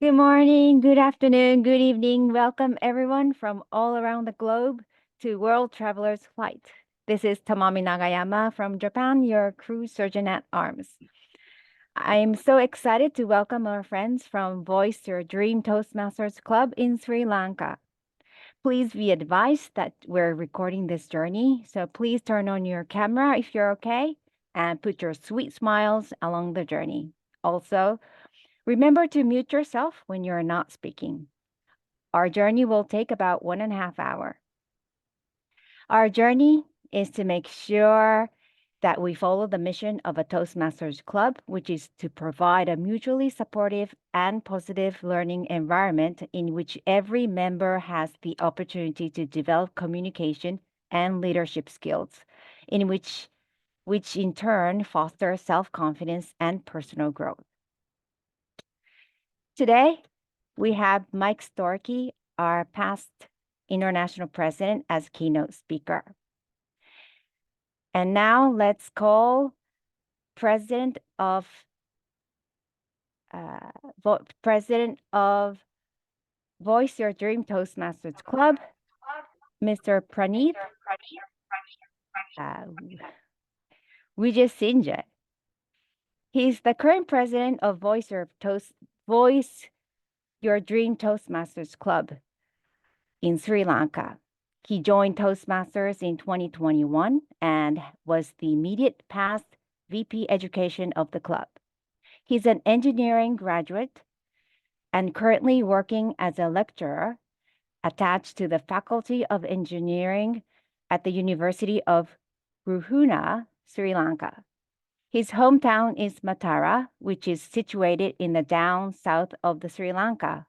Good morning, good afternoon, good evening. Welcome everyone from all around the globe to World Travelers Flight. This is Tamami Nagayama from Japan, your crew surgeon at arms. I'm so excited to welcome our friends from Voice Your Dream Toastmasters Club in Sri Lanka. Please be advised that we're recording this journey, so please turn on your camera if you're okay and put your sweet smiles along the journey. Also, remember to mute yourself when you're not speaking. Our journey will take about 1.5 hours. Our journey is to make sure that we follow the mission of a Toastmasters Club, which is to provide a mutually supportive and positive learning environment in which every member has the opportunity to develop communication and leadership skills, in which in turn foster self-confidence and personal growth. Today, we have Mike Storkey, our past international president, as keynote speaker. And now let's call President of Voice Your Dream Toastmasters Club, Mr. Praneeth Wijayasinja. He's the current president of Voice Your Dream Toastmasters Club in Sri Lanka. He joined Toastmasters in 2021 and was the immediate past VP Education of the club. He's an engineering graduate and currently working as a lecturer attached to the Faculty of Engineering at the University of Ruhuna, Sri Lanka. His hometown is Matara, which is situated in the down south of the Sri Lanka.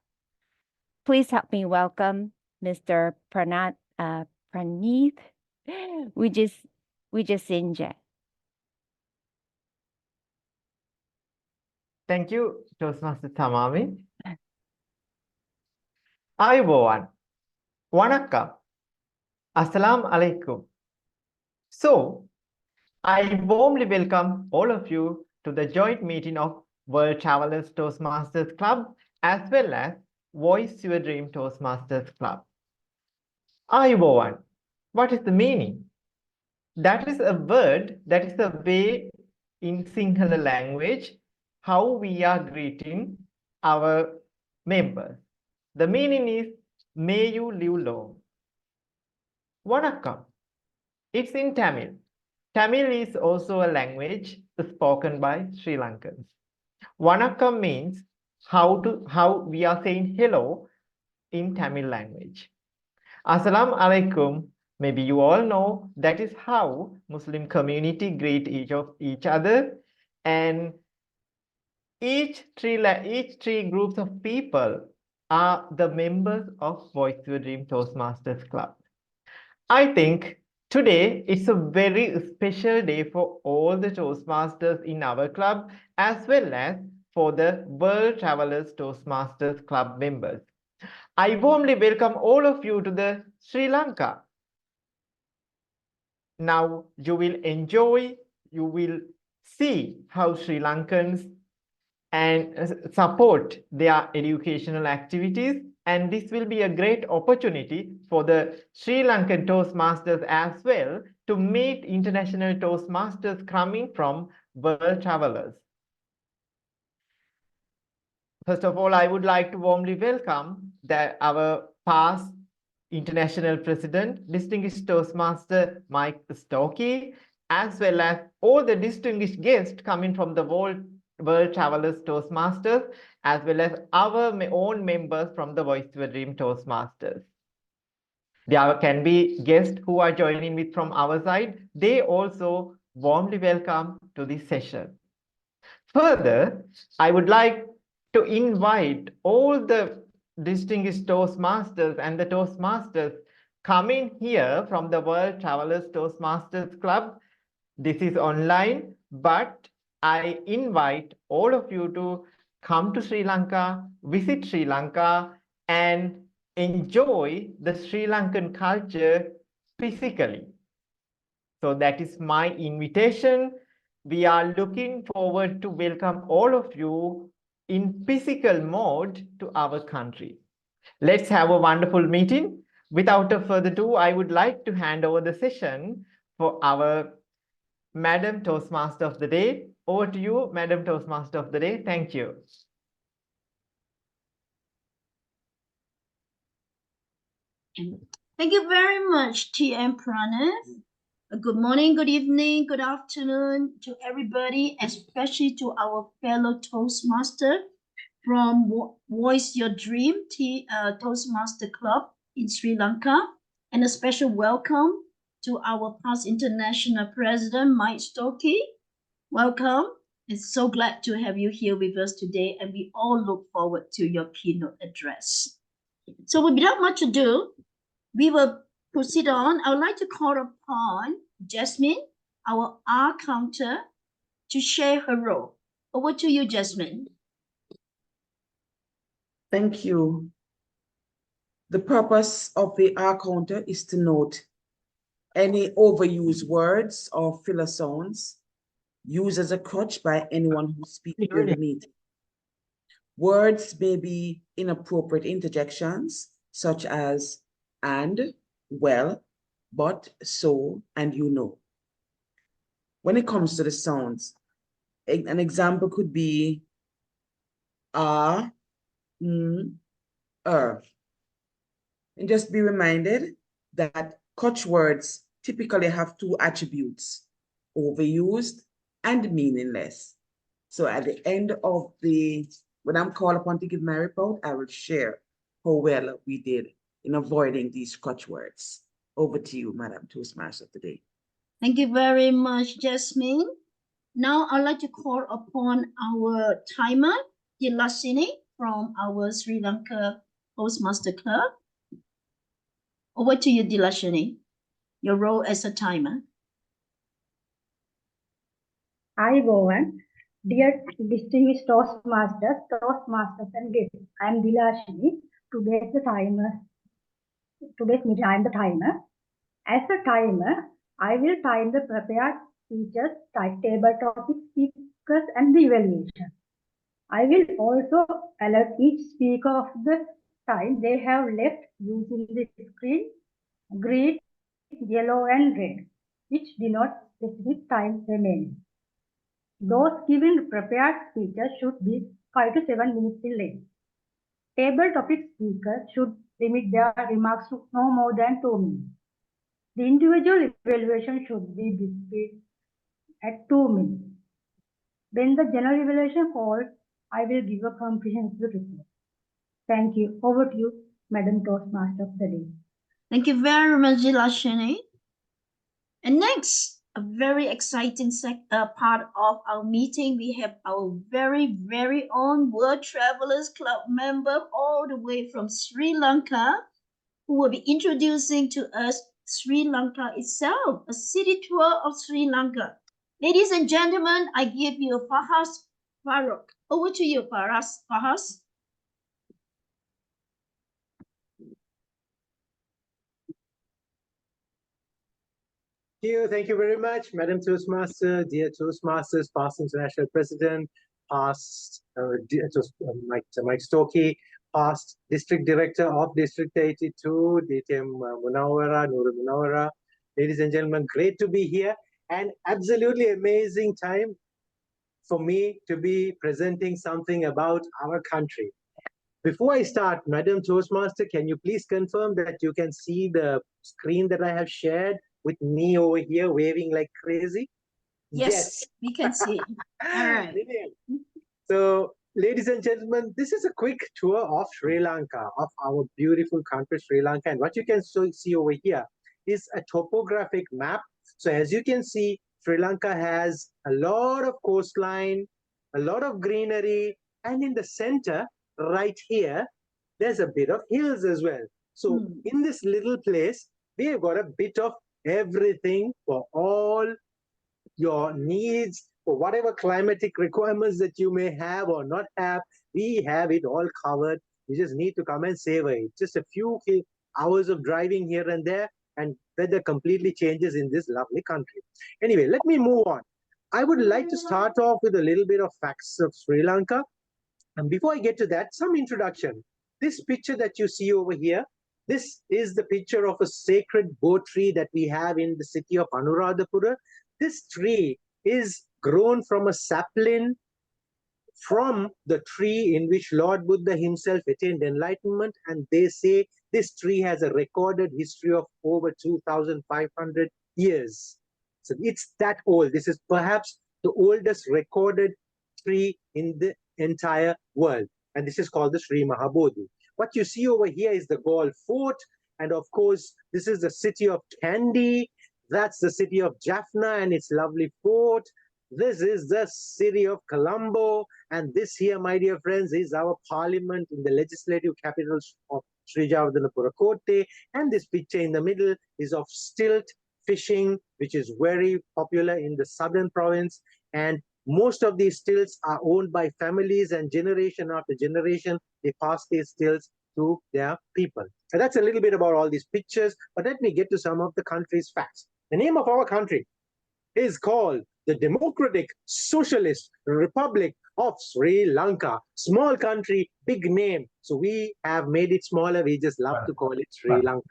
Please help me welcome Mr. Praneeth Wijayasinja. Thank you, Toastmaster Tamami. Ayubowan, Wanakam, Assalamu alaikum. So, I warmly welcome all of you to the joint meeting of World Travelers Toastmasters Club as well as Voice Your Dream Toastmasters Club. Ayubowan, what is the meaning? That is a word, that is a way in Sinhala language how we are greeting our members. The meaning is, may you live long. Vanakkam, it's in Tamil. Tamil is also a language spoken by Sri Lankans. Vanakkam means how we are saying hello in Tamil language. Assalamu alaikum, maybe you all know that is how Muslim community greet each other, and each three groups of people are the members of Voice Your Dream Toastmasters Club. I think today it's a very special day for all the Toastmasters in our club as well as for the World Travelers Toastmasters Club members. I warmly welcome all of you to the Sri Lanka. Now you will enjoy, you will see how Sri Lankans and support their educational activities, and this will be a great opportunity for the Sri Lankan Toastmasters as well to meet international Toastmasters coming from World Travelers. First of all, I would like to warmly welcome our past international president, distinguished Toastmaster Mike Storkey, as well as all the distinguished guests coming from the World World Travelers Toastmasters, as well as our own members from the Voice to a Dream Toastmasters. There can be guests who are joining with from our side. They also warmly welcome to this session. Further, I would like to invite all the distinguished Toastmasters and the Toastmasters coming here from the World Travelers Toastmasters Club. This is online, but I invite all of you to come to Sri Lanka, visit Sri Lanka, and enjoy the Sri Lankan culture physically. So that is my invitation. We are looking forward to welcome all of you in physical mode to our country. Let's have a wonderful meeting. Without a further ado, I would like to hand over the session for our Madam Toastmaster of the Day. Over to you, Madam Toastmaster of the Day. Thank you. Thank you very much, TM Pranav. Good morning, good evening, good afternoon to everybody, especially to our fellow Toastmaster from Voice Your Dream Toastmaster Club in Sri Lanka. And a special welcome to our past international president, Mike Storkey. Welcome. It's so glad to have you here with us today, and we all look forward to your keynote address. So without much ado, we will proceed on. I would like to call upon Jasmine, our R counter, to share her role. Over to you, Jasmine. Thank you. The purpose of the R counter is to note any overused words or filler sounds used as a crutch by anyone who speaks during the meeting. Words may be inappropriate interjections, such as and, well, but, so, and you know. When it comes to the sounds, an example could be and just be reminded that crutch words typically have two attributes: overused and meaningless. So at the end of when I'm called upon to give my report, I will share how well we did in avoiding these crutch words. Over to you, Madam Toastmaster of the Day. Thank you very much, Jasmine. Now I'd like to call upon our timer, Dilasini, from our Sri Lanka Toastmaster Club. Over to you, Dilasini. Your role as a timer. Ayubowan, dear distinguished Toastmasters, and guests. I am Dilashini. Today's meeting, I am the timer. As a timer, I will time the prepared speeches, table topics, speakers, and the evaluation. I will also alert each speaker of the time they have left using the screen, green, yellow, and red, which denote specific time remaining. Those given prepared speeches should be 5 to 7 minutes in length. Table topic speakers should limit their remarks to no more than 2 minutes. The individual evaluation should be displayed at 2 minutes. When the general evaluation falls, I will give a comprehensive report. Thank you. Over to you, Madam Toastmaster of the Day. Thank you very much, Dilashini. And next, a very exciting part of our meeting, we have our very, very own World Travelers Club member all the way from Sri Lanka, who will be introducing to us Sri Lanka itself, a city tour of Sri Lanka. Ladies and gentlemen, I give you Fahas Farooq. Over to you, Fahas. Thank you very much, Madam Toastmaster, dear Toastmasters, past international president, past Mike Storkey, past district director of District 82, DTM Munawara, Nurul Munawara. Ladies and gentlemen, great to be here, and absolutely amazing time for me to be presenting something about our country. Before I start, Madam Toastmaster, can you please confirm that you can see the screen that I have shared with me over here waving like crazy? Yes. We can see. All right. Brilliant. So, ladies and gentlemen, this is a quick tour of Sri Lanka, of our beautiful country, Sri Lanka. And what you can see over here is a topographic map. So, as you can see, Sri Lanka has a lot of coastline, a lot of greenery, and in the center, right here, there's a bit of hills as well. So, in this little place, we have got a bit of everything for all your needs, for whatever climatic requirements that you may have or not have. We have it all covered. You just need to come and savor it. Just a few hours of driving here and there, and weather completely changes in this lovely country. Anyway, let me move on. I would like to start off with a little bit of facts of Sri Lanka. And before I get to that, some introduction. This picture that you see over here, this is the picture of a sacred bo tree that we have in the city of Anuradhapura. This tree is grown from a sapling from the tree in which Lord Buddha himself attained enlightenment, and they say this tree has a recorded history of over 2,500 years. So it's that old. This is perhaps the oldest recorded tree in the entire world, and this is called the Sri Mahabodhi. What you see over here is the Gaul fort, and of course, this is the city of Kandy. That's the city of Jaffna and its lovely fort. This is the city of Colombo, and this here, my dear friends, is our parliament in the legislative capital of Sri Javadhanapura Kotte. And this picture in the middle is of stilt fishing, which is very popular in the southern province. And most of these stilts are owned by families, and generation after generation, they pass these stilts to their people. And that's a little bit about all these pictures, but let me get to some of the country's facts. The name of our country is called the Democratic Socialist Republic of Sri Lanka. Small country, big name. So we have made it smaller. We just love to call it Sri Lanka.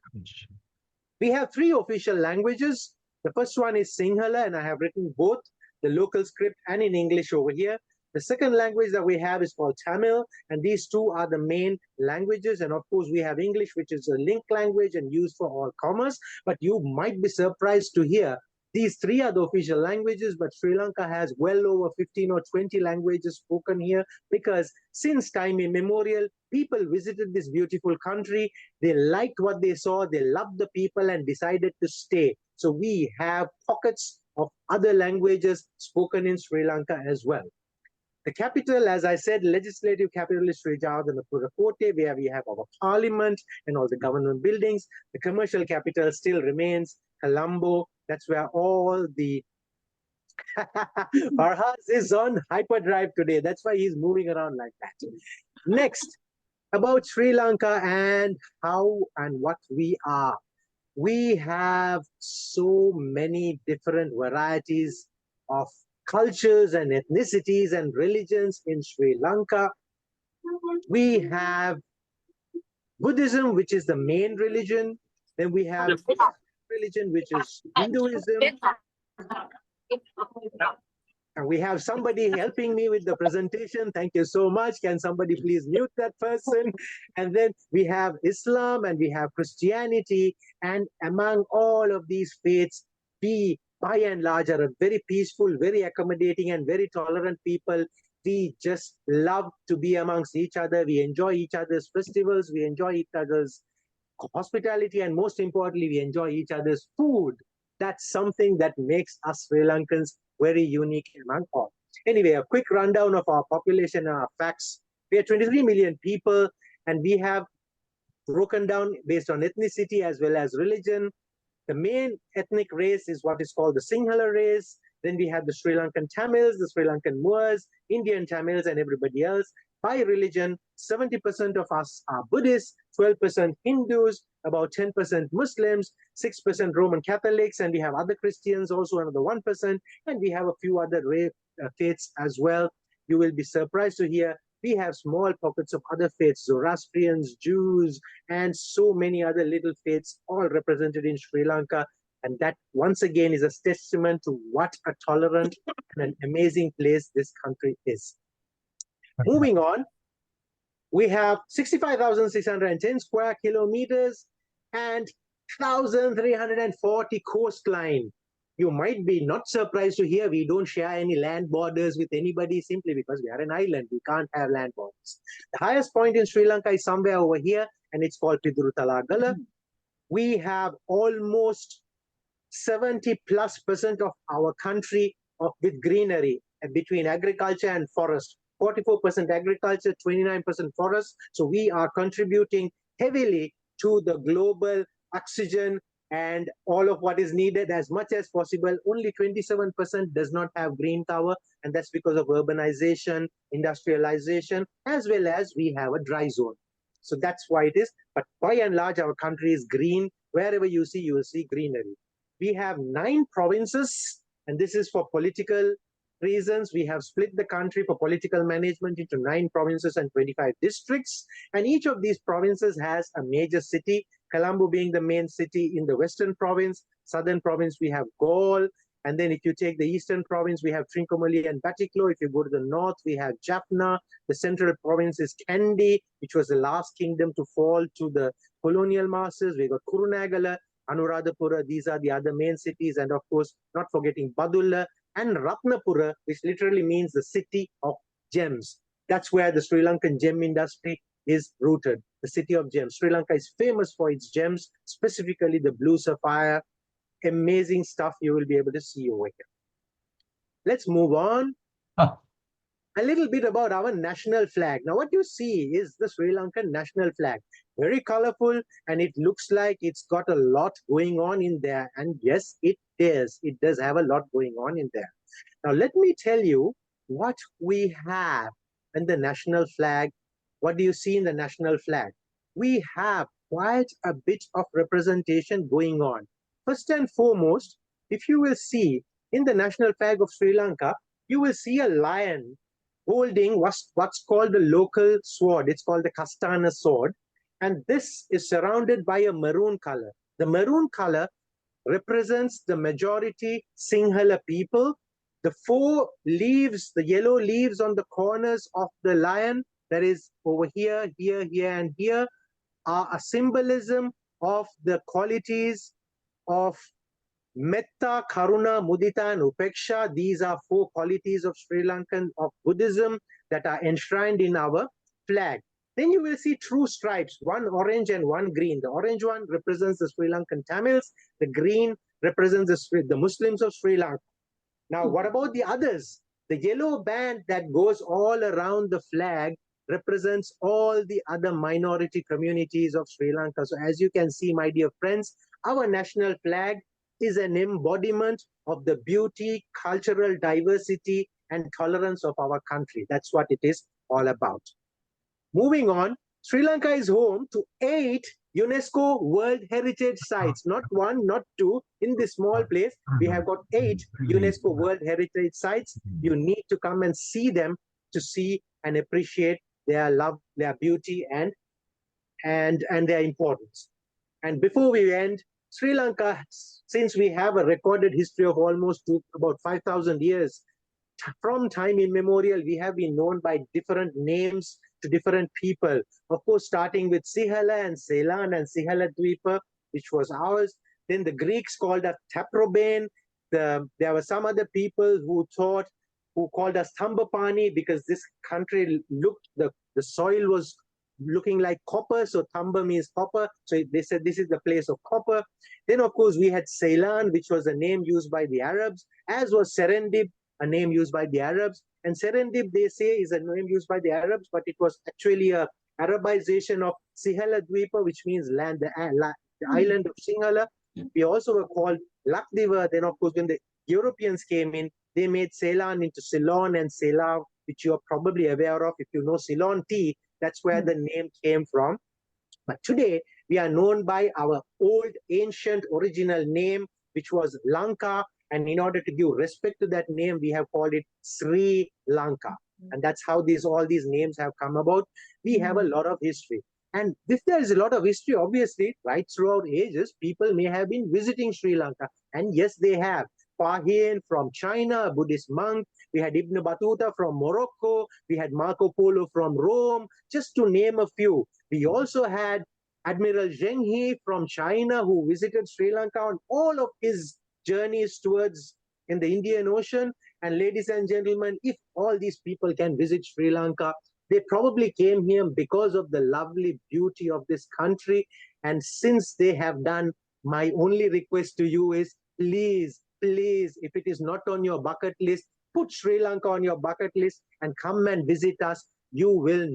We have 3 official languages. The first one is Sinhala, and I have written both the local script and in English over here. The second language that we have is called Tamil, and these 2 are the main languages. And of course, we have English, which is a link language and used for all commerce. But you might be surprised to hear these 3 are the official languages, but Sri Lanka has well over 15 or 20 languages spoken here, because since time immemorial, people visited this beautiful country. They liked what they saw, they loved the people, and decided to stay. So we have pockets of other languages spoken in Sri Lanka as well. The capital, as I said, legislative capital is Sri Javadhanapura Kotte, where we have our parliament and all the government buildings. The commercial capital still remains Colombo. That's where all the Farhaz is on hyperdrive today. That's why he's moving around like that. Next, about Sri Lanka and how and what we are. We have so many different varieties of cultures and ethnicities and religions in Sri Lanka. We have Buddhism, which is the main religion. Then we have religion, which is Hinduism. And we have somebody helping me with the presentation. Thank you so much. Can somebody please mute that person? And then we have Islam and we have Christianity. And among all of these faiths, we, by and large, are a very peaceful, very accommodating, and very tolerant people. We just love to be amongst each other. We enjoy each other's festivals. We enjoy each other's hospitality. And most importantly, we enjoy each other's food. That's something that makes us Sri Lankans very unique among all. Anyway, a quick rundown of our population and our facts. We are 23 million people, and we have broken down based on ethnicity as well as religion. The main ethnic race is what is called the Sinhala race. Then we have the Sri Lankan Tamils, the Sri Lankan Moors, Indian Tamils, and everybody else. By religion, 70% of us are Buddhists, 12% Hindus, about 10% Muslims, 6% Roman Catholics, and we have other Christians, also another 1%, and we have a few other faiths as well. You will be surprised to hear we have small pockets of other faiths, Zoroastrians, Jews, and so many other little faiths, all represented in Sri Lanka. And that, once again, is a testament to what a tolerant and an amazing place this country is. Moving on, we have 65,610 square kilometers and 1,340 coastline. You might be not surprised to hear we don't share any land borders with anybody simply because we are an island. We can't have land borders. The highest point in Sri Lanka is somewhere over here, and it's called Piduruthalagala. We have almost 70+% of our country with greenery between agriculture and forest. 44% agriculture, 29% forest. So we are contributing heavily to the global oxygen and all of what is needed as much as possible. Only 27% does not have green cover, and that's because of urbanization, industrialization, as well as we have a dry zone. So that's why it is. But by and large, our country is green. Wherever you will see greenery. We have 9 provinces, and this is for political reasons. We have split the country for political management into 9 provinces and 25 districts. And each of these provinces has a major city, Colombo being the main city in the western province. Southern province, we have Galle. And then if you take the eastern province, we have Trincomalee and Batticaloa. If you go to the north, we have Jaffna. The central province is Kandy, which was the last kingdom to fall to the colonial masters. We got Kurunegala, Anuradhapura. These are the other main cities. And of course, not forgetting Badulla and Ratnapura, which literally means the city of gems. That's where the Sri Lankan gem industry is rooted, the city of gems. Sri Lanka is famous for its gems, specifically the blue sapphire. Amazing stuff you will be able to see over here. Let's move on. A little bit about our national flag. Now, what you see is the Sri Lankan national flag. Very colorful, and it looks like it's got a lot going on in there. And yes, it is. It does have a lot going on in there. Now, let me tell you what we have in the national flag. What do you see in the national flag? We have quite a bit of representation going on. First and foremost, if you will see in the national flag of Sri Lanka, you will see a lion holding what's called the local sword. It's called the Kastana sword. And this is surrounded by a maroon color. The maroon color represents the majority Sinhala people. The 4 leaves, the yellow leaves on the corners of the lion, that is over here, here, here, and here, are a symbolism of the qualities of Metta, Karuna, Mudita, and Upeksha. These are 4 qualities of Sri Lankan, of Buddhism, that are enshrined in our flag. Then you will see 2 stripes, one orange and one green. The orange one represents the Sri Lankan Tamils. The green represents the Muslims of Sri Lanka. Now, what about the others? The yellow band that goes all around the flag represents all the other minority communities of Sri Lanka. So as you can see, my dear friends, our national flag is an embodiment of the beauty, cultural diversity, and tolerance of our country. That's what it is all about. Moving on, Sri Lanka is home to 8 UNESCO World Heritage Sites, not 1, not 2. In this small place, we have got 8 UNESCO World Heritage Sites. You need to come and see them to see and appreciate their love, their beauty, and their importance. And before we end, Sri Lanka, since we have a recorded history of almost about 5,000 years, from time immemorial, we have been known by different names to different people. Of course, starting with Sihala and Ceylon and Sihala Dweepa, which was ours. Then the Greeks called us Taprobane. There were some other people who called us Thambapani because this country looked, the soil was looking like copper. So Thamba means copper. So they said this is the place of copper. Then, of course, we had Ceylon, which was a name used by the Arabs, as was Serendip, a name used by the Arabs. And Serendip, they say, is a name used by the Arabs, but it was actually a Arabization of Sihala Dweepa, which means land, the island of Sinhala. We also were called Lakdiva. Then, of course, when the Europeans came in, they made Ceylon into Ceylon and Ceylon, which you are probably aware of. If you know Ceylon tea, that's where the name came from. But today, we are known by our old, ancient, original name, which was Lanka. And in order to give respect to that name, we have called it Sri Lanka. And that's how all these names have come about. We have a lot of history. And if there is a lot of history, obviously, right throughout ages, people may have been visiting Sri Lanka. And yes, they have. Pahin from China, a Buddhist monk. We had Ibn Battuta from Morocco. We had Marco Polo from Rome, just to name a few. We also had Admiral Zheng He from China, who visited Sri Lanka, and all of his journeys towards in the Indian Ocean. And ladies and gentlemen, if all these people can visit Sri Lanka, they probably came here because of the lovely beauty of this country. And since they have done, my only request to you is, please, please, if it is not on your bucket list, put Sri Lanka on your bucket list and come and visit us. You will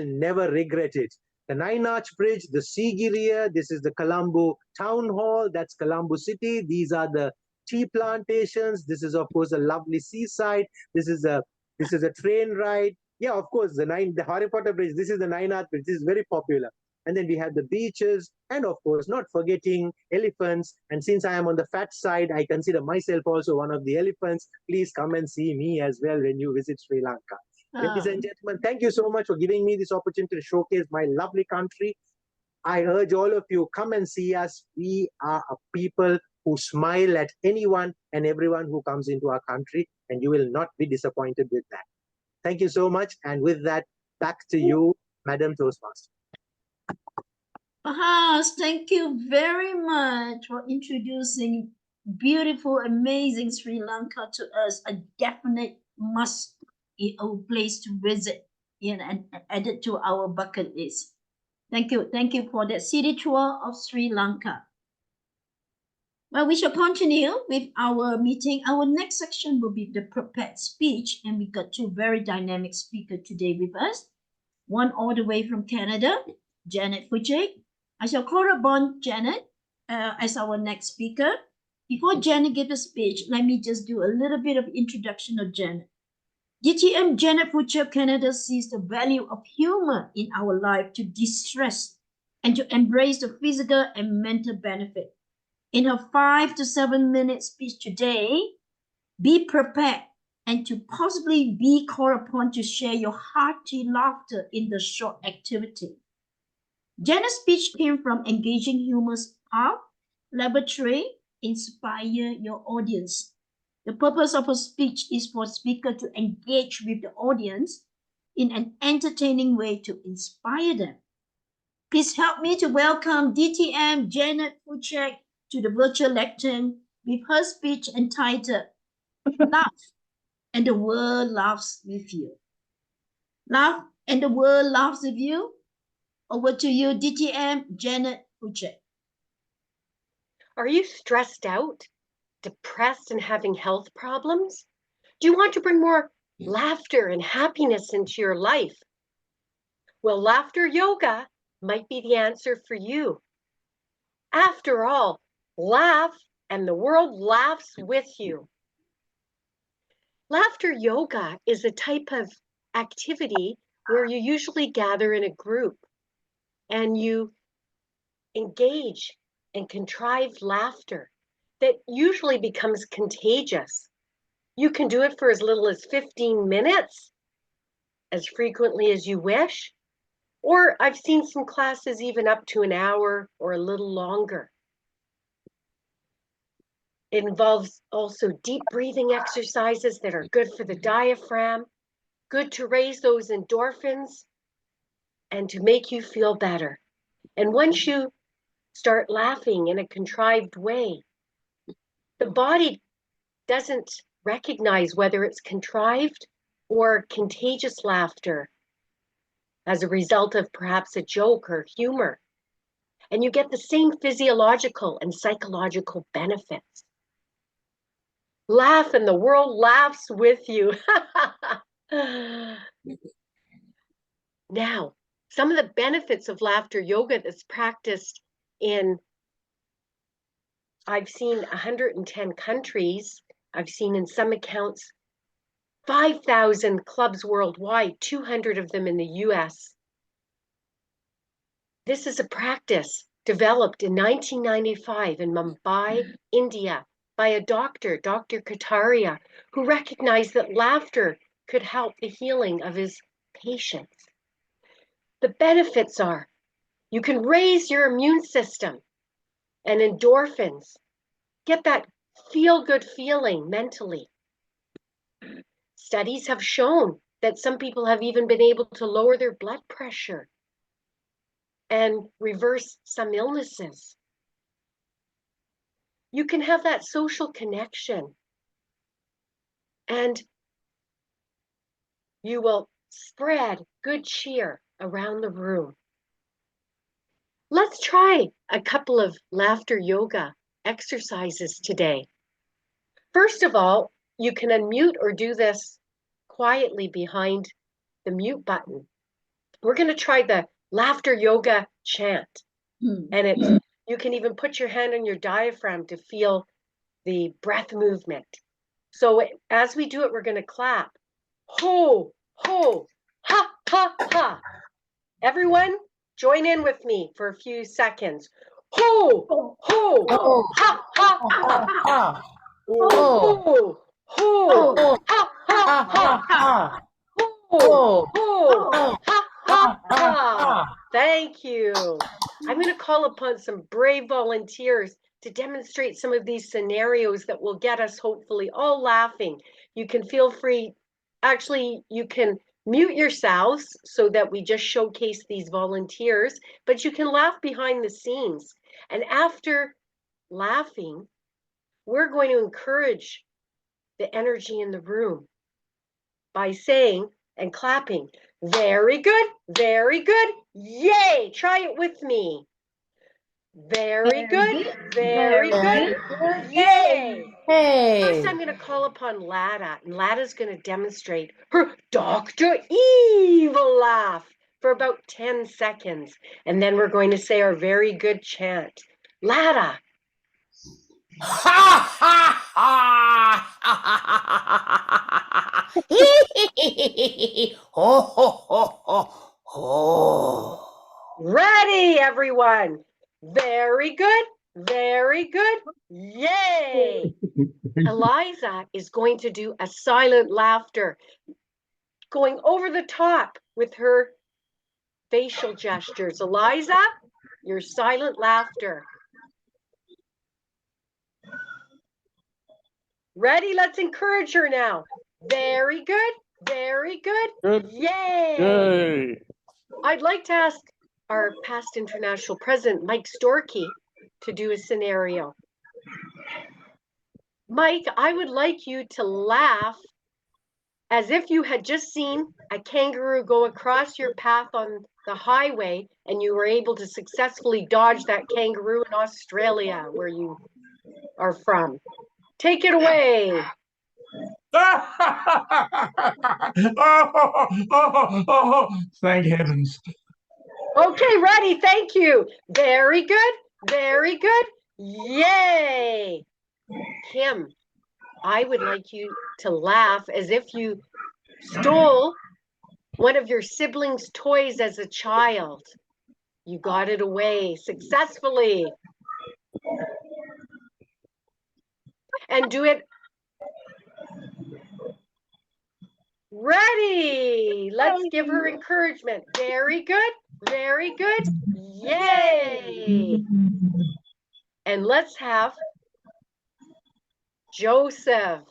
never regret it. The Nine Arch Bridge, the Sigiriya, this is the Colombo Town Hall, that's Colombo City. These are the tea plantations. This is, of course, a lovely seaside. This is a train ride. Yeah, of course, the Harry Potter Bridge. This is the Nine Arch Bridge. This is very popular. And then we have the beaches, and of course, not forgetting elephants. And since I am on the fat side, I consider myself also one of the elephants. Please come and see me as well when you visit Sri Lanka. Ladies and gentlemen, thank you so much for giving me this opportunity to showcase my lovely country. I urge all of you, come and see us. We are a people who smile at anyone and everyone who comes into our country, and you will not be disappointed with that. Thank you so much. And with that, back to you, Madam Toastmaster. Thank you very much for introducing beautiful, amazing Sri Lanka to us. A definite must place to visit and add it to our bucket list. Thank you. Thank you for that city tour of Sri Lanka. Well, we shall continue with our meeting. Our next section will be the prepared speech, and we got two very dynamic speakers today with us. One all the way from Canada, Janet Fujik. I shall call upon Janet as our next speaker. Before Janet gives a speech, let me just do a little bit of introduction of Janet. DTM Janet Fujik Canada sees the value of humor in our life to de-stress and to embrace the physical and mental benefit. In her 5 to 7 minute speech today, be prepared and to possibly be called upon to share your hearty laughter in the short activity. Janet's speech came from engaging humor's path, laboratory, inspire your audience. The purpose of her speech is for speaker to engage with the audience in an entertaining way to inspire them. Please help me to welcome DTM Janet Fujik to the virtual lectern with her speech entitled Laugh and the World Laughs with You. Laugh and the World Laughs with You. Over to you, DTM Janet Fujik. Are you stressed out, depressed, and having health problems? Do you want to bring more laughter and happiness into your life? Well, laughter yoga might be the answer for you. After all, laugh and the world laughs with you. Laughter yoga is a type of activity where you usually gather in a group and you engage in contrived laughter that usually becomes contagious. You can do it for as little as 15 minutes, as frequently as you wish, or I've seen some classes even up to an hour or a little longer. It involves also deep breathing exercises that are good for the diaphragm, good to raise those endorphins, and to make you feel better. And once you start laughing in a contrived way, the body doesn't recognize whether it's contrived or contagious laughter as a result of perhaps a joke or humor. And you get the same physiological and psychological benefits. Laugh and the world laughs with you. Now, some of the benefits of laughter yoga that's practiced I've seen 110 countries. I've seen in some accounts 5,000 clubs worldwide, 200 of them in the US. This is a practice developed in 1995 in Mumbai, India, by a doctor, Dr. Kataria, who recognized that laughter could help the healing of his patients. The benefits are you can raise your immune system and endorphins, get that feel-good feeling mentally. Studies have shown that some people have even been able to lower their blood pressure and reverse some illnesses. you can have that social connection. And you will spread good cheer around the room. Let's try a couple of laughter yoga exercises today. First of all, you can unmute or do this quietly behind the mute button. We're going to try the laughter yoga chant. And you can even put your hand on your diaphragm to feel the breath movement. So as we do it, we're going to clap. Ho, ho, ha, ha, ha. Everyone, join in with me for a few seconds. Ho, ho, ha, ha, ha. Ho, ho, ha, ha, ha. Ho, ho, ha, ha, ha. Thank you. I'm going to call upon some brave volunteers to demonstrate some of these scenarios that will get us hopefully all laughing. You can feel free. Actually, you can mute yourselves so that we just showcase these volunteers, but you can laugh behind the scenes. And after laughing, we're going to encourage the energy in the room by saying and clapping, very good, yay! Try it with me. Very good, yay! First, I'm going to call upon Lada, and Lada's going to demonstrate her Dr. Evil laugh for about 10 seconds, and then we're going to say our very good chant. Lada. Ha ha ha! Ho ho ho ho ho! Ready, everyone. Very good, yay! Eliza is going to do a silent laughter, going over the top with her facial gestures. Eliza, your silent laughter. Ready? Let's encourage her now. Very good, yay! I'd like to ask our past international president, Mike Storkey, to do a scenario. Mike, I would like you to laugh as if you had just seen a kangaroo go across your path on the highway and you were able to successfully dodge that kangaroo in Australia, where you are from. Take it away. Thank heavens. Okay, ready. Thank you. Very good, yay! Kim, I would like you to laugh as if you stole one of your siblings' toys as a child. You got it away successfully. And do it. Ready. Let's give her encouragement. Very good, yay! And let's have Joseph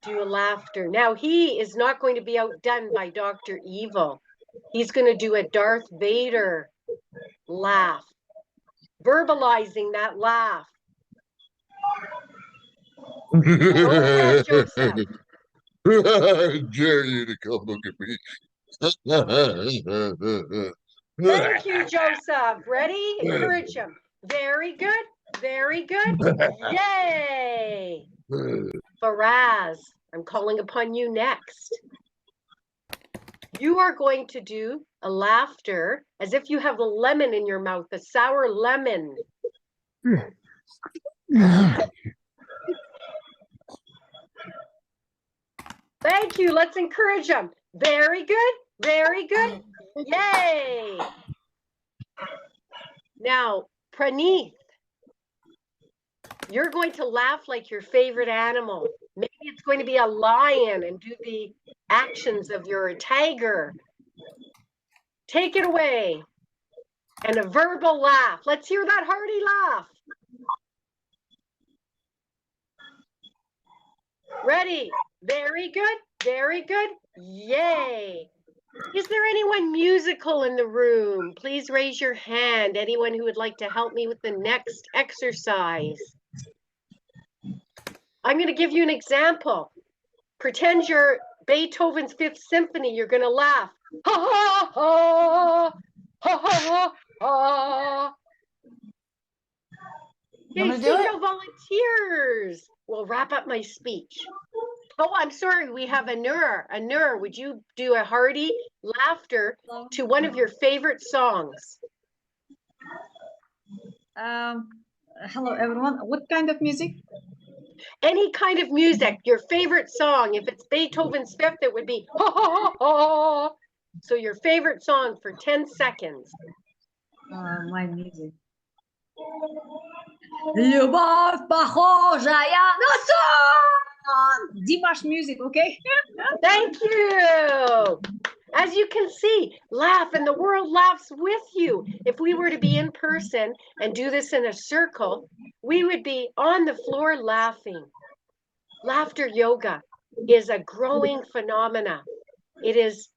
do a laughter. Now, he is not going to be outdone by Dr. Evil. He's going to do a Darth Vader laugh, verbalizing that laugh. Go ahead, Joseph. I dare you to come look at me. Thank you, Joseph. Ready? Encourage him. Very good, yay! Faraz, I'm calling upon you next. You are going to do a laughter as if you have a lemon in your mouth, a sour lemon. Thank you. Let's encourage him. Very good, yay! Now, Praneeth, you're going to laugh like your favorite animal. Maybe it's going to be a lion and do the actions of your tiger. Take it away. And a verbal laugh. Let's hear that hearty laugh. Ready? Very good, yay! Is there anyone musical in the room? Please raise your hand. Anyone who would like to help me with the next exercise? I'm going to give you an example. Pretend you're Beethoven's Fifth Symphony. You're going to laugh. Ha ha ha, ha ha ha. You Okay, want to see do it? no volunteers. We'll wrap up my speech. Oh, I'm sorry. We have Anur. Anur, would you do a hearty laughter to one of your favorite songs? Hello, everyone. What kind of music? Any kind of music, your favorite song. If it's Beethoven's Fifth, it would be ha ha ha ha. So your favorite song for 10 seconds. My music. Любовь похожая на сон. Dimash music, okay? Thank you. As you can see, laugh and the world laughs with you. If we were to be in person and do this in a circle, we would be on the floor laughing. Laughter yoga is a growing phenomena. It is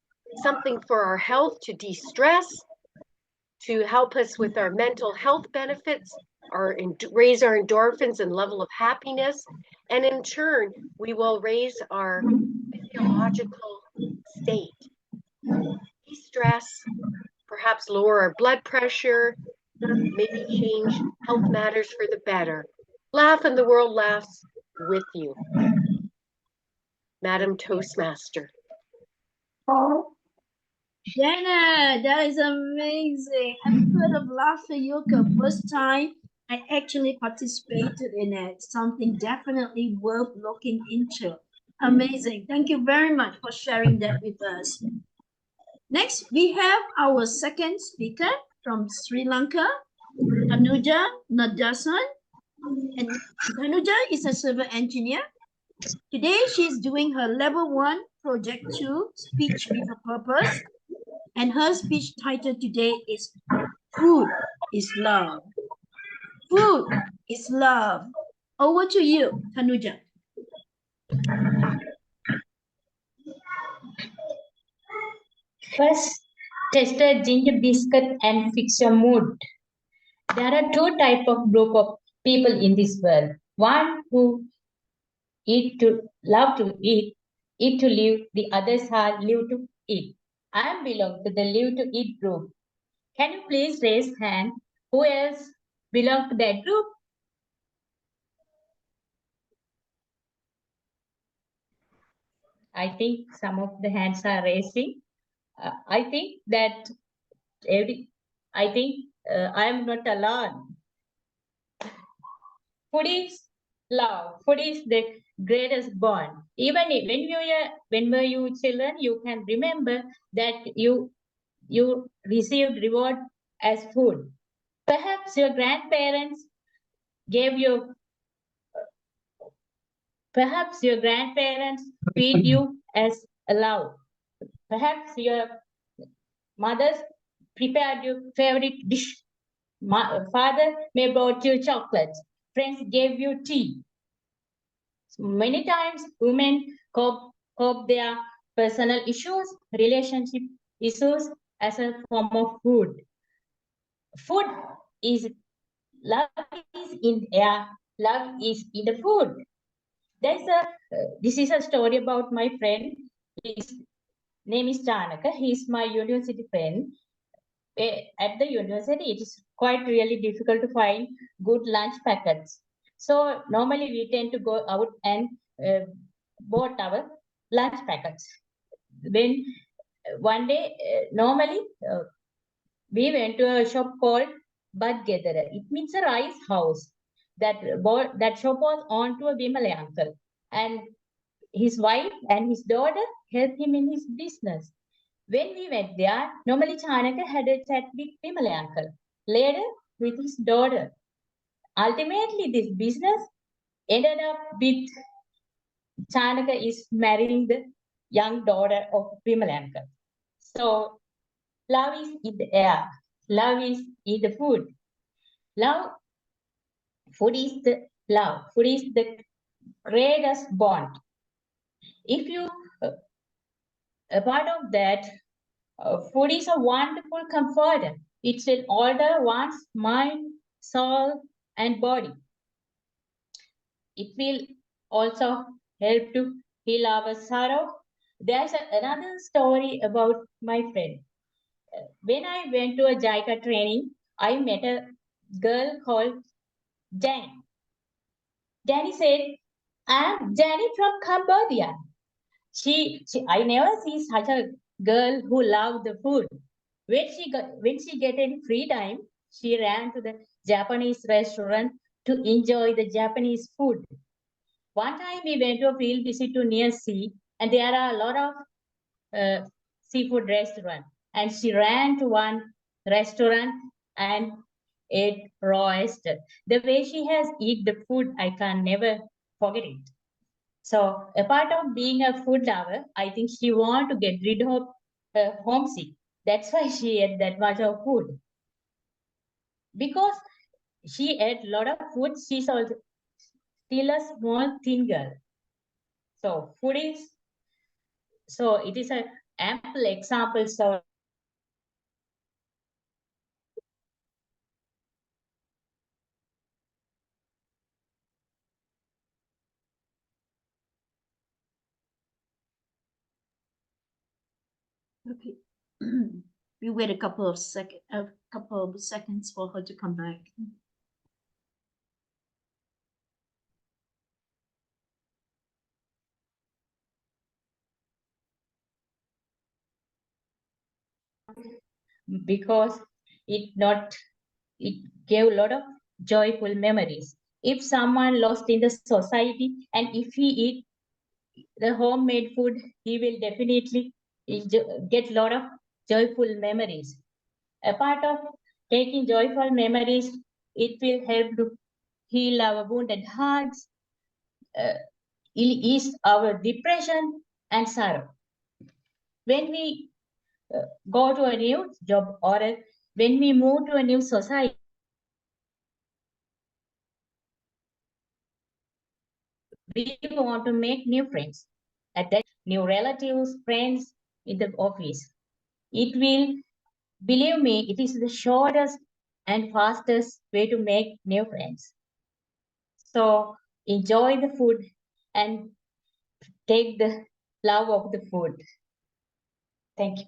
something for our health to de-stress, to help us with our mental health benefits, raise our endorphins and level of happiness, and in turn, we will raise our physiological state. De-stress, perhaps lower our blood pressure, maybe change health matters for the better. Laugh and the world laughs with you. Madam Toastmaster. Janet, that is amazing. I've heard of laughter yoga first time. I actually participated in it. Something definitely worth looking into. Amazing. Thank you very much for sharing that with us. Next, we have our second speaker from Sri Lanka, Tanuja Nadasan. And Tanuja is a civil engineer. Today, she's doing her level 1, project 2, speech with a purpose. And her speech title today is Food is Love. Food is love. Over to you, Tanuja. First, test a ginger biscuit and fix your mood. There are two types of group of people in this world. One who eat to love to eat to live. The others are live to eat. I belong to the live to eat group. Can you please raise hand? Who else belong to that group? I think some of the hands are raising. I think that I am not alone. Food is love. Food is the greatest bond. Even when you were children, you can remember that you received reward as food. Perhaps your grandparents gave you. Perhaps your grandparents feed you as a love. Perhaps your mothers prepared your favorite dish. Father may brought you chocolates. Friends gave you tea. Many times women cope their personal issues, relationship issues as a form of food. Food is love is in air. Love is in the food. This is a story about my friend. His name is Chanaka. He is my university friend. At the university, it is quite really difficult to find good lunch packets. So normally we tend to go out and bought our lunch packets. When one day, normally we went to a shop called Bud Gatherer. It means a rice house. That shop was owned to a Bimala uncle, and his wife and his daughter helped him in his business. When we went there, normally Chanaka had a chat with Bimala uncle, later with his daughter. Ultimately, this business ended up with Chanaka is marrying the young daughter of Bimala uncle. So, love is in the air. Love is in the food. Food is the love. Food is the greatest bond. If you, a part of that, Food is a wonderful comforter. It will alter one's mind, soul, and body. It will also help to heal our sorrow. There's another story about my friend. When I went to a JICA training, I met a girl called Danny. Danny said, I'm Danny from Cambodia. I never see such a girl who loved the food. When she get any free time, she ran to the Japanese restaurant to enjoy the Japanese food. One time we went to a field visit to near sea, and there are a lot of seafood restaurants. And she ran to one restaurant and ate raw oyster. The way she has eat the food, I can never forget it. So a part of being a food lover, I think she want to get rid of her homesick. That's why she ate that much of food. Because she ate a lot of food, she's also still a small thin girl. So food is, so it is an ample example. So Okay. We wait a couple of seconds for her to come back. because it gave a lot of joyful memories. If someone lost in the society and if he eat the homemade food, he will definitely get a lot of joyful memories. A part of taking joyful memories, it will help to heal our wounded hearts, ease our depression and sorrow. When we go to a new job or when we move to a new society, we want to make new friends, attach new relatives, friends in the office. It will, believe me, it is the shortest and fastest way to make new friends. So enjoy the food and take the love of the food. Thank you.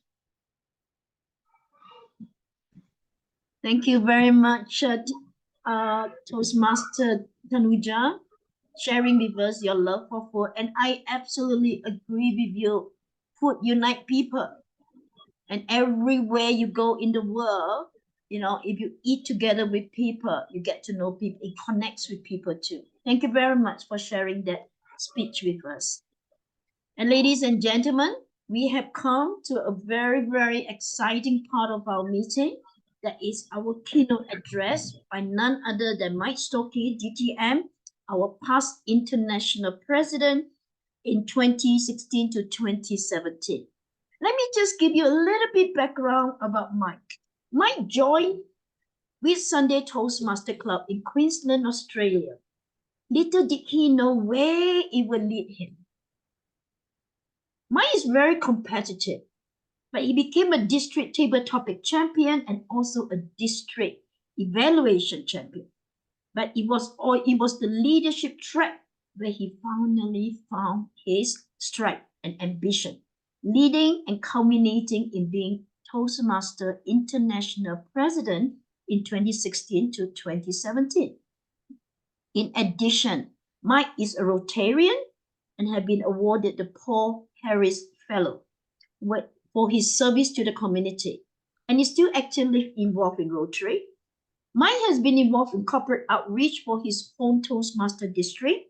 Thank you very much, Toastmaster Tanuja, sharing with us your love for food. And I absolutely agree with you. Food unite people. And everywhere you go in the world, you know, if you eat together with people, you get to know people. It connects with people too. Thank you very much for sharing that speech with us. And ladies and gentlemen, we have come to a very, very exciting part of our meeting. That is our keynote address by none other than Mike Storkey, DTM, our past international president in 2016 to 2017. Let me just give you a little bit background about Mike. Mike joined with Sunday Toastmaster Club in Queensland, Australia. Little did he know where it would lead him. Mike is very competitive, but he became a district table topic champion and also a district evaluation champion. But it was the leadership track where he finally found his stride and ambition, leading and culminating in being Toastmaster International President in 2016 to 2017. In addition, Mike is a Rotarian and have been awarded the Paul Harris Fellow for his service to the community, and is still actively involved in Rotary. Mike has been involved in corporate outreach for his home Toastmaster district,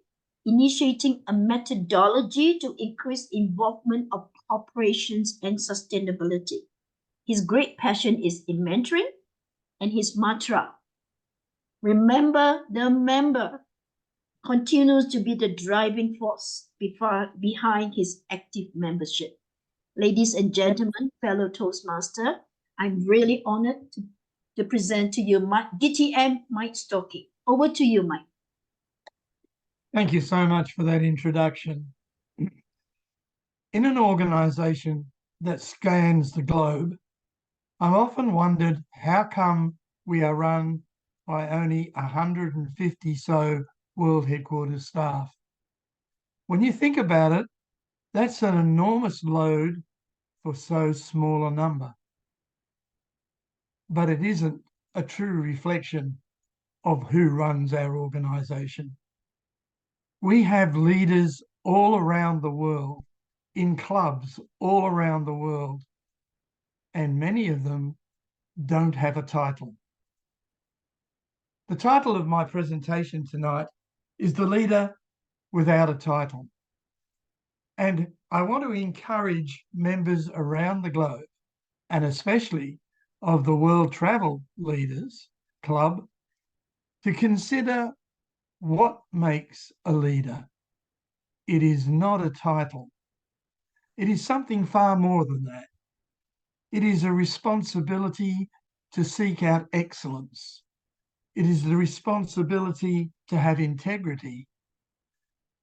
initiating a methodology to increase involvement of corporations and sustainability. His great passion is in mentoring, and his mantra, remember the member, continues to be the driving force behind his active membership. Ladies and gentlemen, fellow Toastmaster, I'm really honored to present to you DTM Mike Storkey. Over to you, Mike. Thank you so much for that introduction. In an organisation, that scans the globe, I've often wondered how come we are run by only 150 so World Headquarters staff. When you think about it, that's an enormous load for so small a number. But it isn't a true reflection of who runs our organisation. We have leaders all around the world, in clubs all around the world, and many of them don't have a title. The title of my presentation tonight is The Leader Without a Title. And I want to encourage members around the globe, and especially of the World Travel Leaders Club, to consider what makes a leader. It is not a title. It is something far more than that. It is a responsibility to seek out excellence. It is the responsibility to have integrity,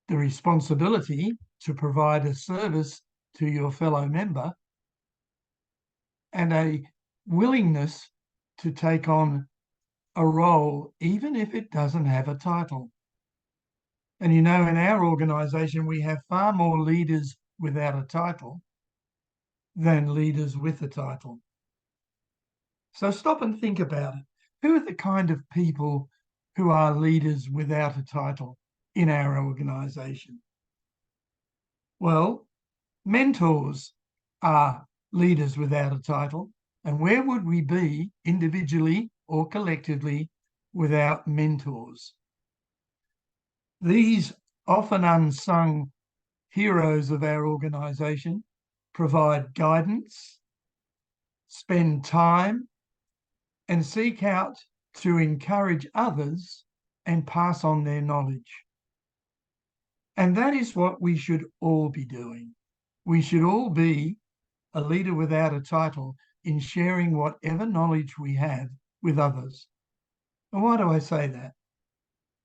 the responsibility to provide a service to your fellow member, and a willingness to take on a role, even if it doesn't have a title. And you know, in our organisation, we have far more leaders without a title than leaders with a title. So stop and think about it. Who are the kind of people who are leaders without a title in our organisation? Well, mentors are leaders without a title. And where would we be individually or collectively without mentors? These often unsung heroes of our organisation provide guidance, spend time, and seek out to encourage others and pass on their knowledge. And that is what we should all be doing. We should all be a leader without a title in sharing whatever knowledge we have with others. And why do I say that?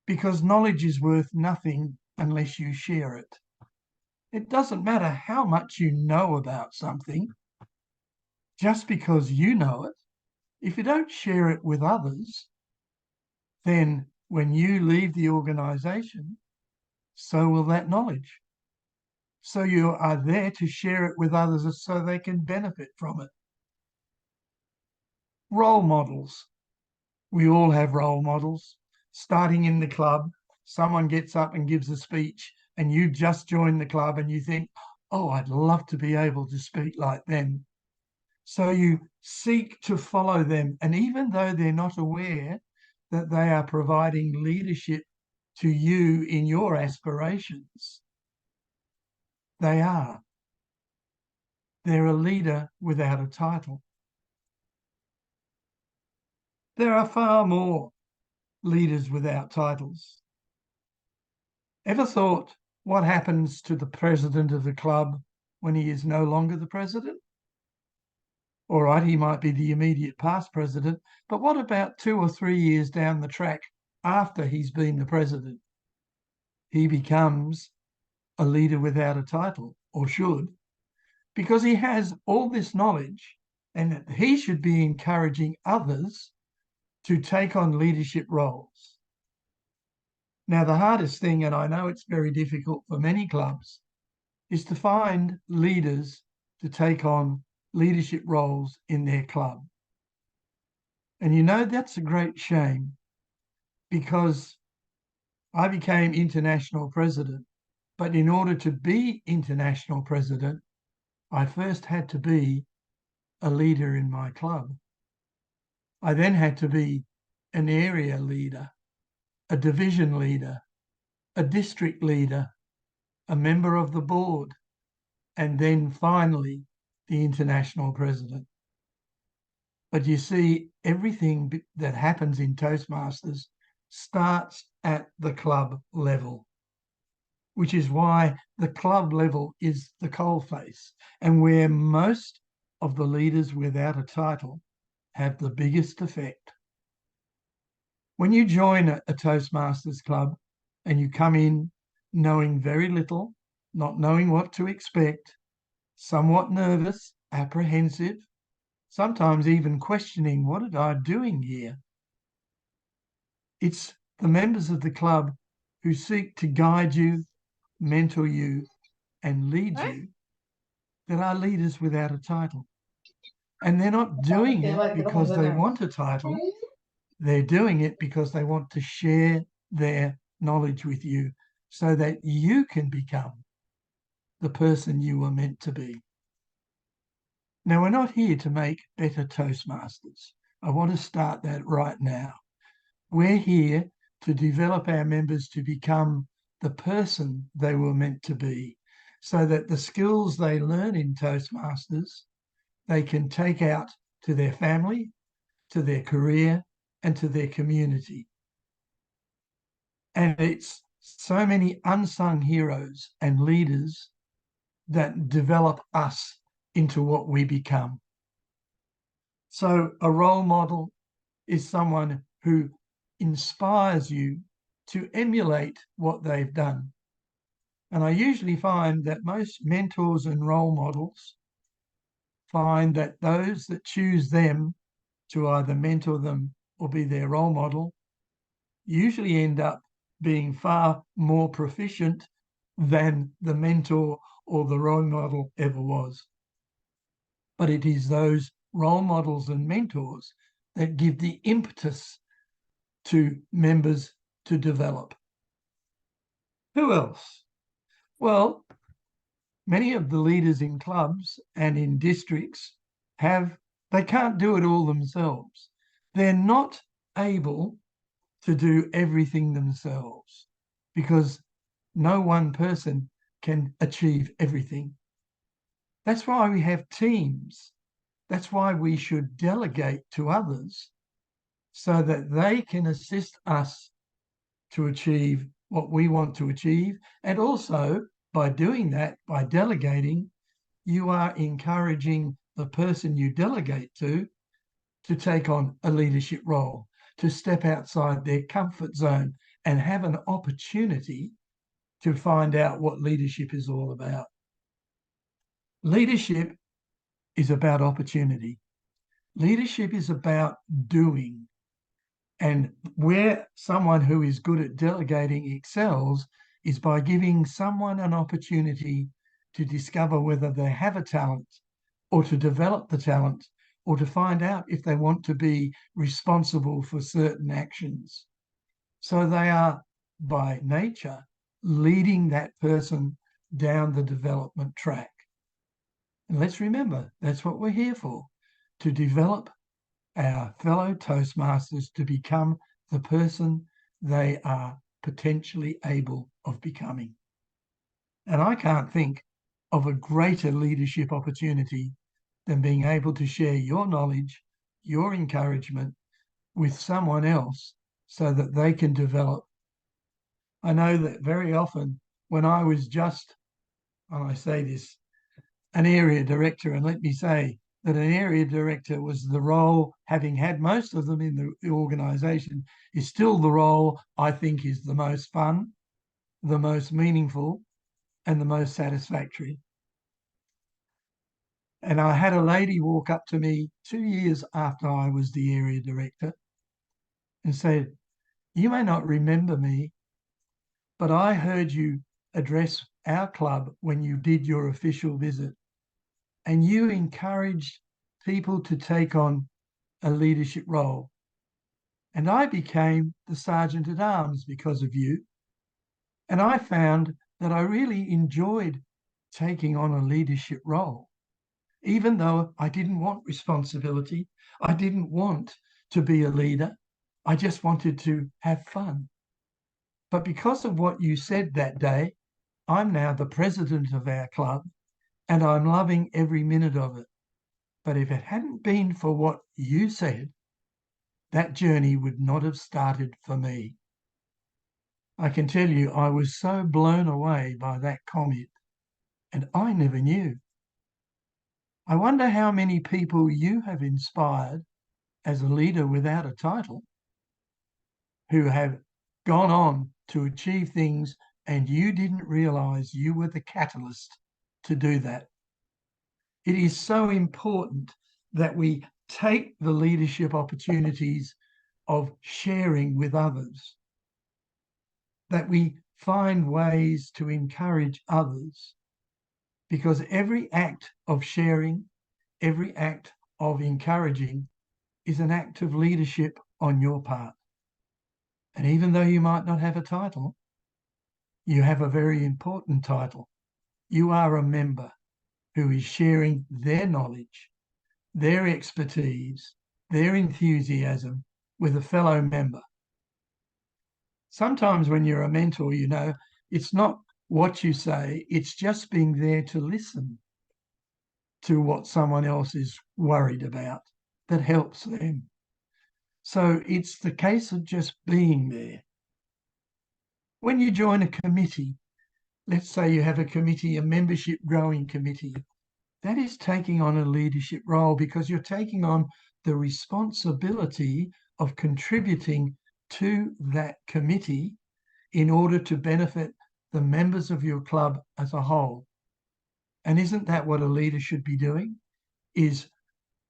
Because knowledge is worth nothing unless you share it. It doesn't matter how much you know about something, just because you know it. If you don't share it with others, then when you leave the organisation, so will that knowledge. So you are there to share it with others so they can benefit from it. Role models. We all have role models. Starting in the club, someone gets up and gives a speech and you just joined the club and you think, oh, I'd love to be able to speak like them. So you seek to follow them. And even though they're not aware that they are providing leadership to you in your aspirations, they are. They're a leader without a title. There are far more leaders without titles. Ever thought what happens to the president of the club when he is no longer the president? All right, he might be the immediate past president, but what about 2 or 3 years down the track after he's been the president? He becomes a leader without a title, or should, because he has all this knowledge and he should be encouraging others to take on leadership roles. Now, the hardest thing, and I know it's very difficult for many clubs, is to find leaders to take on leadership roles in their club. And you know, that's a great shame, because I became international president, but in order to be international president, I first had to be a leader in my club. I then had to be an area leader, a division leader, a district leader, a member of the board, and then finally the international president. But you see, everything that happens in Toastmasters starts at the club level, which is why the club level is the coalface and where most of the leaders without a title have the biggest effect. When you join a Toastmasters club and you come in knowing very little, not knowing what to expect, somewhat nervous apprehensive, sometimes even questioning, what am I doing here? It's the members of the club who seek to guide you, mentor you, and lead you that are leaders without a title. And they're not doing it because they want a title. They're doing it because they want to share their knowledge with you so that you can become the person you were meant to be. Now, we're not here to make better Toastmasters. I want to start that right now. We're here to develop our members to become the person they were meant to be, so that the skills they learn in Toastmasters, they can take out to their family, to their career, and to their community. And it's so many unsung heroes and leaders that develop us into what we become. So a role model is someone who inspires you to emulate what they've done. And I usually find that most mentors and role models find that those that choose them to either mentor them or be their role model usually end up being far more proficient than the mentor or the role model ever was. But it is those role models and mentors that give the impetus to members to develop. Who else? Well, many of the leaders in clubs and in districts they can't do it all themselves. They're not able to do everything themselves because no one person can achieve everything. That's why we have teams. That's why we should delegate to others so that they can assist us to achieve what we want to achieve. And also, by doing that, by delegating, you are encouraging the person you delegate to take on a leadership role, to step outside their comfort zone and have an opportunity to find out what leadership is all about. Leadership is about opportunity. Leadership is about doing. And where someone who is good at delegating excels is by giving someone an opportunity to discover whether they have a talent or to develop the talent or to find out if they want to be responsible for certain actions. So they are, by nature, leading that person down the development track. And let's remember, that's what we're here for, to develop our fellow Toastmasters to become the person they are potentially able of becoming. And I can't think of a greater leadership opportunity than being able to share your knowledge, your encouragement with someone else so that they can develop. I know that very often when I was just, and I say this, an area director, and let me say that an area director was the role, having had most of them in the organisation, is still the role I think is the most fun, the most meaningful, and the most satisfactory. And I had a lady walk up to me 2 years after I was the area director and said, "You may not remember me, but I heard you address our club when you did your official visit, and you encouraged people to take on a leadership role. And I became the Sergeant at Arms because of you. And I found that I really enjoyed taking on a leadership role, even though I didn't want responsibility. I didn't want to be a leader. I just wanted to have fun. But because of what you said that day, I'm now the president of our club and I'm loving every minute of it. But if it hadn't been for what you said, that journey would not have started for me." I can tell you I was so blown away by that comment, and I never knew. I wonder how many people you have inspired as a leader without a title who have gone on to achieve things and you didn't realise you were the catalyst to do that. It is so important that we take the leadership opportunities of sharing with others, that we find ways to encourage others, because every act of sharing, every act of encouraging is an act of leadership on your part. And even though you might not have a title, you have a very important title. You are a member who is sharing their knowledge, their expertise, their enthusiasm with a fellow member. Sometimes when you're a mentor, you know, it's not what you say, it's just being there to listen to what someone else is worried about that helps them. So it's the case of just being there. When you join a committee, let's say you have a committee, a membership growing committee, that is taking on a leadership role because you're taking on the responsibility of contributing to that committee in order to benefit the members of your club as a whole. And isn't that what a leader should be doing? Is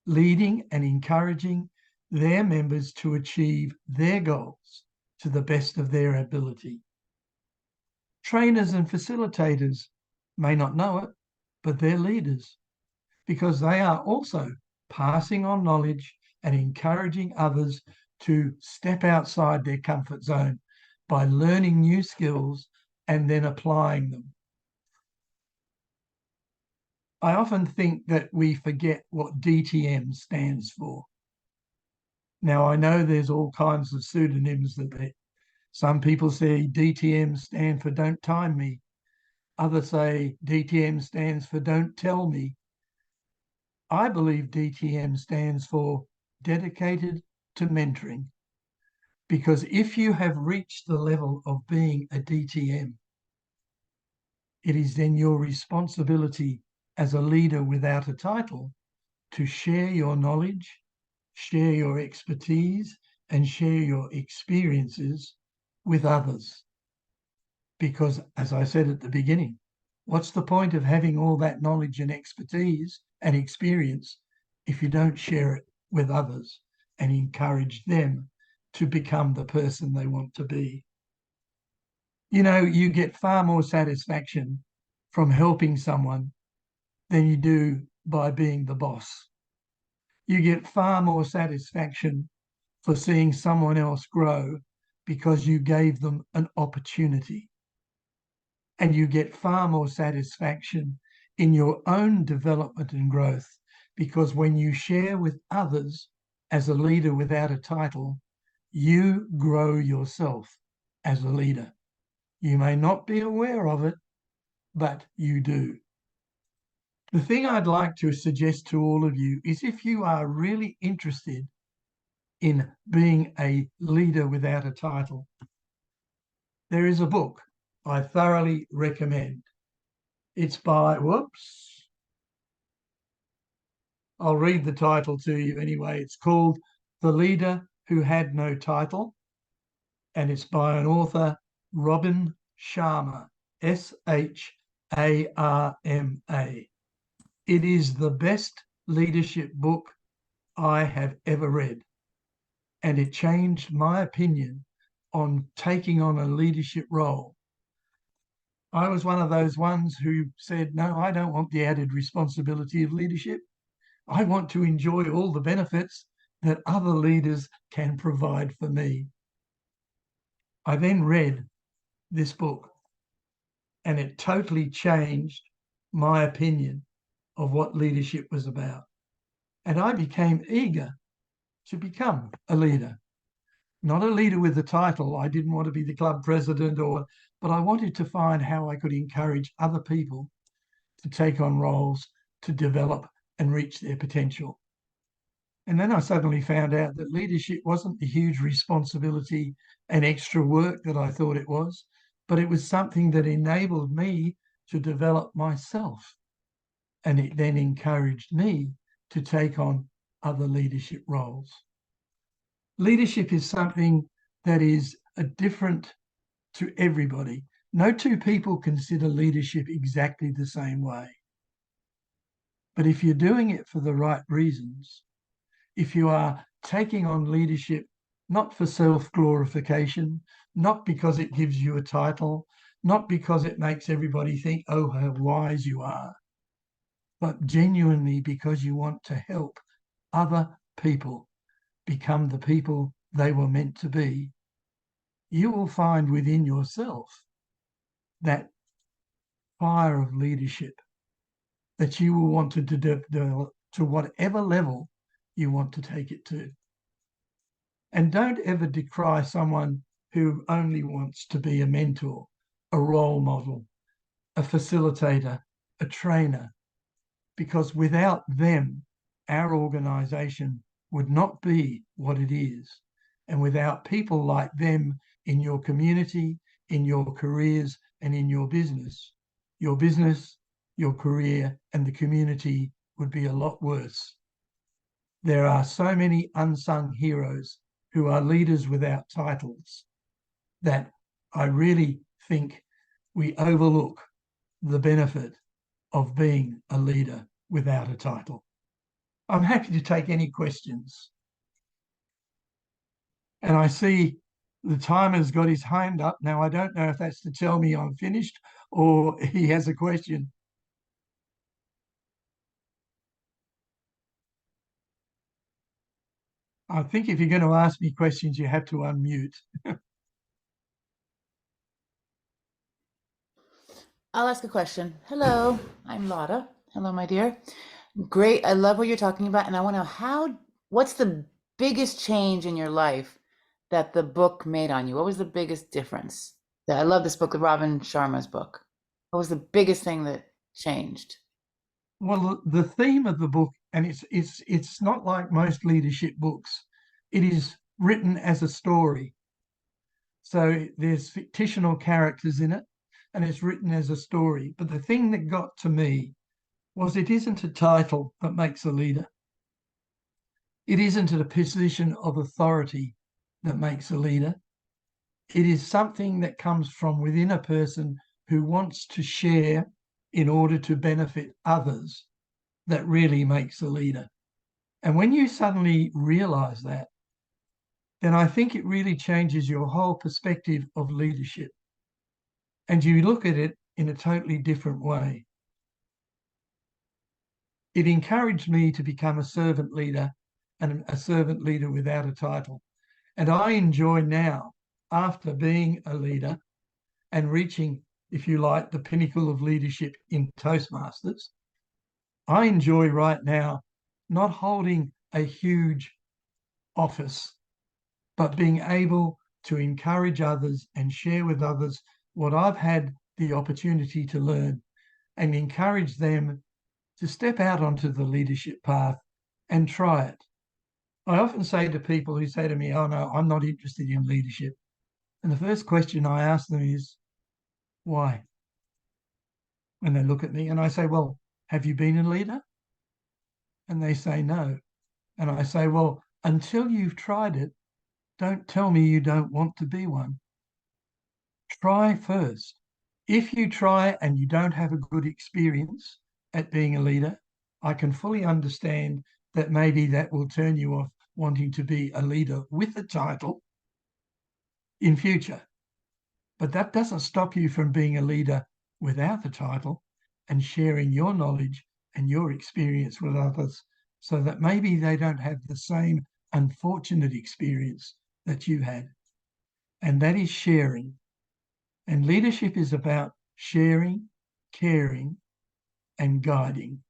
leading and encouraging their members to achieve their goals to the best of their ability. Trainers and facilitators may not know it, but they're leaders because they are also passing on knowledge and encouraging others to step outside their comfort zone by learning new skills and then applying them. I often think that we forget what DTM stands for. Now, I know there's all kinds of pseudonyms that some people say DTM stand for Don't Time Me. Others say DTM stands for Don't Tell Me. I believe DTM stands for Dedicated to Mentoring, because if you have reached the level of being a DTM, it is then your responsibility as a leader without a title to share your knowledge, share your expertise, and share your experiences with others. Because, as I said at the beginning, what's the point of having all that knowledge and expertise and experience if you don't share it with others and encourage them to become the person they want to be? You know, you get far more satisfaction from helping someone than you do by being the boss. You get far more satisfaction for seeing someone else grow because you gave them an opportunity. And you get far more satisfaction in your own development and growth because when you share with others as a leader without a title, you grow yourself as a leader. You may not be aware of it, but you do. The thing I'd like to suggest to all of you is if you are really interested in being a leader without a title, there is a book I thoroughly recommend. It's by, I'll read the title to you anyway. It's called The Leader Who Had No Title, and it's by an author, Robin Sharma, S-H-A-R-M-A. It is the best leadership book I have ever read, and it changed my opinion on taking on a leadership role. I was one of those ones who said, no, I don't want the added responsibility of leadership. I want to enjoy all the benefits that other leaders can provide for me. I then read this book, and it totally changed my opinion of what leadership was about. And I became eager to become a leader. Not a leader with the title. I didn't want to be the club president, but I wanted to find how I could encourage other people to take on roles, to develop and reach their potential. And then I suddenly found out that leadership wasn't the huge responsibility and extra work that I thought it was, but it was something that enabled me to develop myself. And it then encouraged me to take on other leadership roles. Leadership is something that is different to everybody. No two people consider leadership exactly the same way. But if you're doing it for the right reasons, if you are taking on leadership not for self-glorification, not because it gives you a title, not because it makes everybody think, oh, how wise you are, but genuinely because you want to help other people become the people they were meant to be, you will find within yourself that fire of leadership that you will want to develop to whatever level you want to take it to. And don't ever decry someone who only wants to be a mentor, a role model, a facilitator, a trainer, because without them, our organization would not be what it is. And without people like them in your community, in your careers, and in your business, your career, and the community would be a lot worse. There are so many unsung heroes who are leaders without titles that I really think we overlook the benefit of being a leader without a title. I'm happy to take any questions. And I see the timer's got his hand up. Now, I don't know if that's to tell me I'm finished or he has a question. I think if you're going to ask me questions, you have to unmute. I'll ask a question. Hello, I'm Lotta. Hello, my dear. Great. I love what you're talking about. And I want to know what's the biggest change in your life that the book made on you? What was the biggest difference? I love this book, the Robin Sharma's book. What was the biggest thing that changed? Well, the theme of the book, and it's not like most leadership books, it is written as a story. So there's fictional characters in it, and it's written as a story. But the thing that got to me was it isn't a title that makes a leader. It isn't a position of authority that makes a leader. It is something that comes from within a person who wants to share in order to benefit others that really makes a leader. And when you suddenly realize that, then I think it really changes your whole perspective of leadership. And you look at it in a totally different way. It encouraged me to become a servant leader, and a servant leader without a title. And I enjoy now, after being a leader and reaching, if you like, the pinnacle of leadership in Toastmasters, I enjoy right now not holding a huge office, but being able to encourage others and share with others what I've had the opportunity to learn, and encourage them to step out onto the leadership path and try it. I often say to people who say to me, oh no, I'm not interested in leadership. And the first question I ask them is, why? When they look at me and I say, well, have you been a leader? And they say no. And I say, well, until you've tried it, don't tell me you don't want to be one. Try first. If you try and you don't have a good experience at being a leader, I can fully understand that maybe that will turn you off wanting to be a leader with a title in future. But that doesn't stop you from being a leader without a title and sharing your knowledge and your experience with others, so that maybe they don't have the same unfortunate experience that you had. And that is sharing. And leadership is about sharing, caring, and guiding.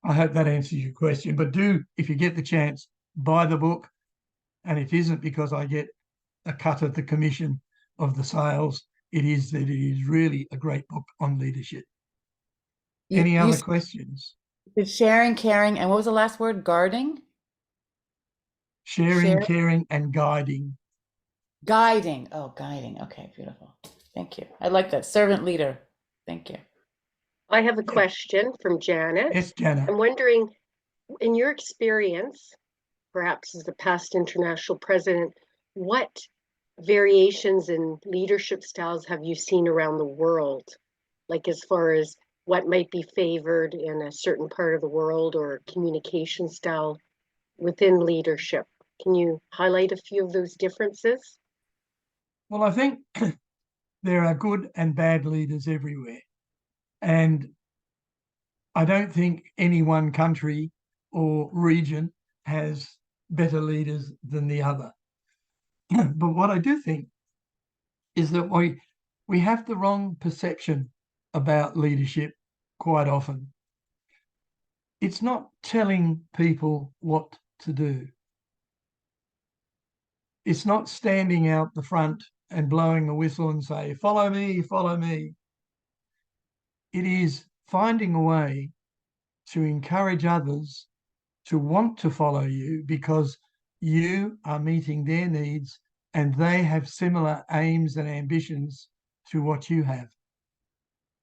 I hope that answers your question. But do, if you get the chance, buy the book. And it isn't because I get a cut of the commission of the sales. It is that it is really a great book on leadership. Any other questions? Sharing, caring, and what was the last word? Guarding? Sharing, caring, and guiding. Guiding. Oh, guiding. Okay, beautiful. Thank you. I like that. Servant leader. Thank you. I have a question from Janet. Yes, Janet. I'm wondering, in your experience, perhaps as the past international president, what variations in leadership styles have you seen around the world? Like as far as what might be favored in a certain part of the world or communication style within leadership. Can you highlight a few of those differences? Well, I think there are good and bad leaders everywhere. And I don't think any one country or region has better leaders than the other. But what I do think is that we have the wrong perception about leadership quite often. It's not telling people what to do. It's not standing out the front and blowing the whistle and say, follow me, follow me. It is finding a way to encourage others to want to follow you because you are meeting their needs and they have similar aims and ambitions to what you have.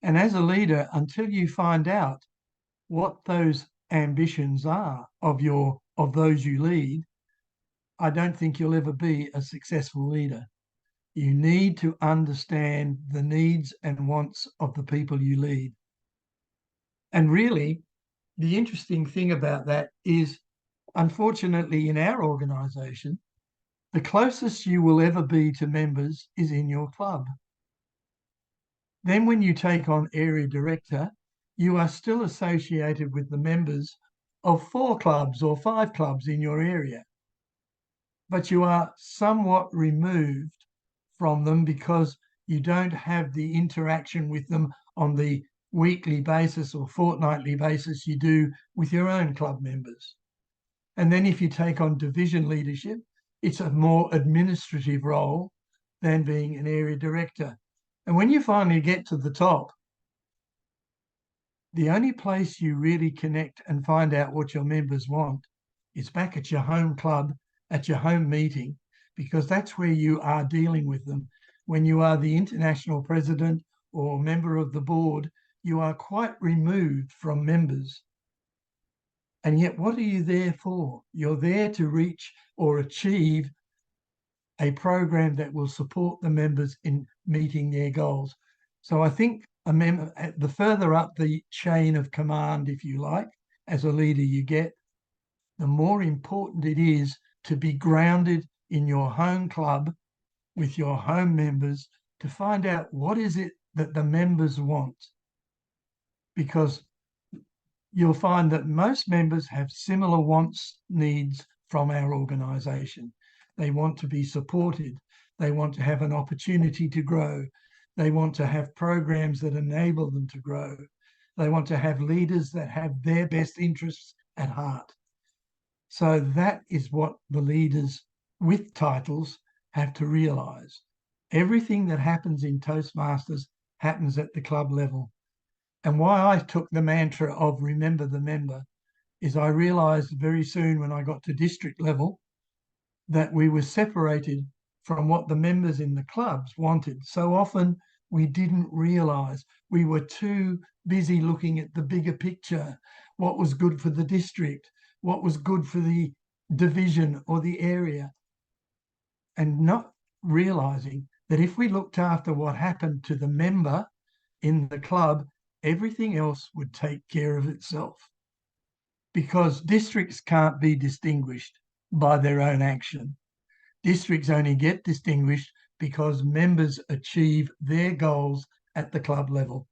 And as a leader, until you find out what those ambitions are of those you lead, I don't think you'll ever be a successful leader. You need to understand the needs and wants of the people you lead. And really, the interesting thing about that is, unfortunately, in our organisation, the closest you will ever be to members is in your club. Then when you take on area director, you are still associated with the members of 4 clubs or 5 clubs in your area. But you are somewhat removed from them because you don't have the interaction with them on the weekly basis or fortnightly basis you do with your own club members. And then if you take on division leadership, it's a more administrative role than being an area director. And when you finally get to the top, the only place you really connect and find out what your members want is back at your home club, at your home meeting, because that's where you are dealing with them. When you are the international president or member of the board, you are quite removed from members. And yet, what are you there for? You're there to reach or achieve a program that will support the members in meeting their goals. So I think the further up the chain of command, if you like, as a leader you get, the more important it is to be grounded in your home club with your home members to find out what is it that the members want. Because you'll find that most members have similar wants, needs from our organisation. They want to be supported. They want to have an opportunity to grow. They want to have programs that enable them to grow. They want to have leaders that have their best interests at heart. So that is what the leaders with titles have to realise. Everything that happens in Toastmasters happens at the club level. And why I took the mantra of remember the member is I realised very soon when I got to district level that we were separated from what the members in the clubs wanted. So often we didn't realise. We were too busy looking at the bigger picture, what was good for the district, what was good for the division or the area, and not realising that if we looked after what happened to the member in the club, everything else would take care of itself. Because districts can't be distinguished by their own action. Districts only get distinguished because members achieve their goals at the club level.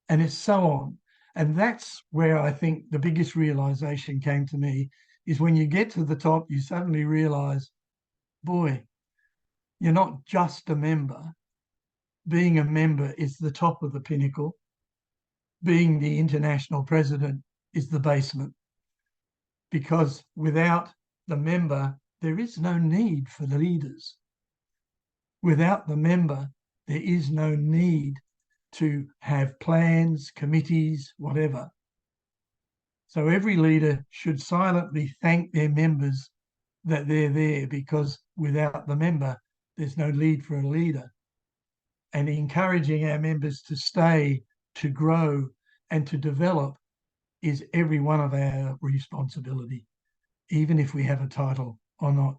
And it's so on. And that's where I think the biggest realization came to me is when you get to the top, you suddenly realize, boy, you're not just a member. Being a member is the top of the pinnacle. Being the international president is the basement. Because without the member, there is no need for the leaders. Without the member, there is no need to have plans, committees, whatever. So every leader should silently thank their members that they're there, because without the member, there's no need for a leader. And encouraging our members to stay, to grow, and to develop is every one of our responsibility, even if we have a title or not.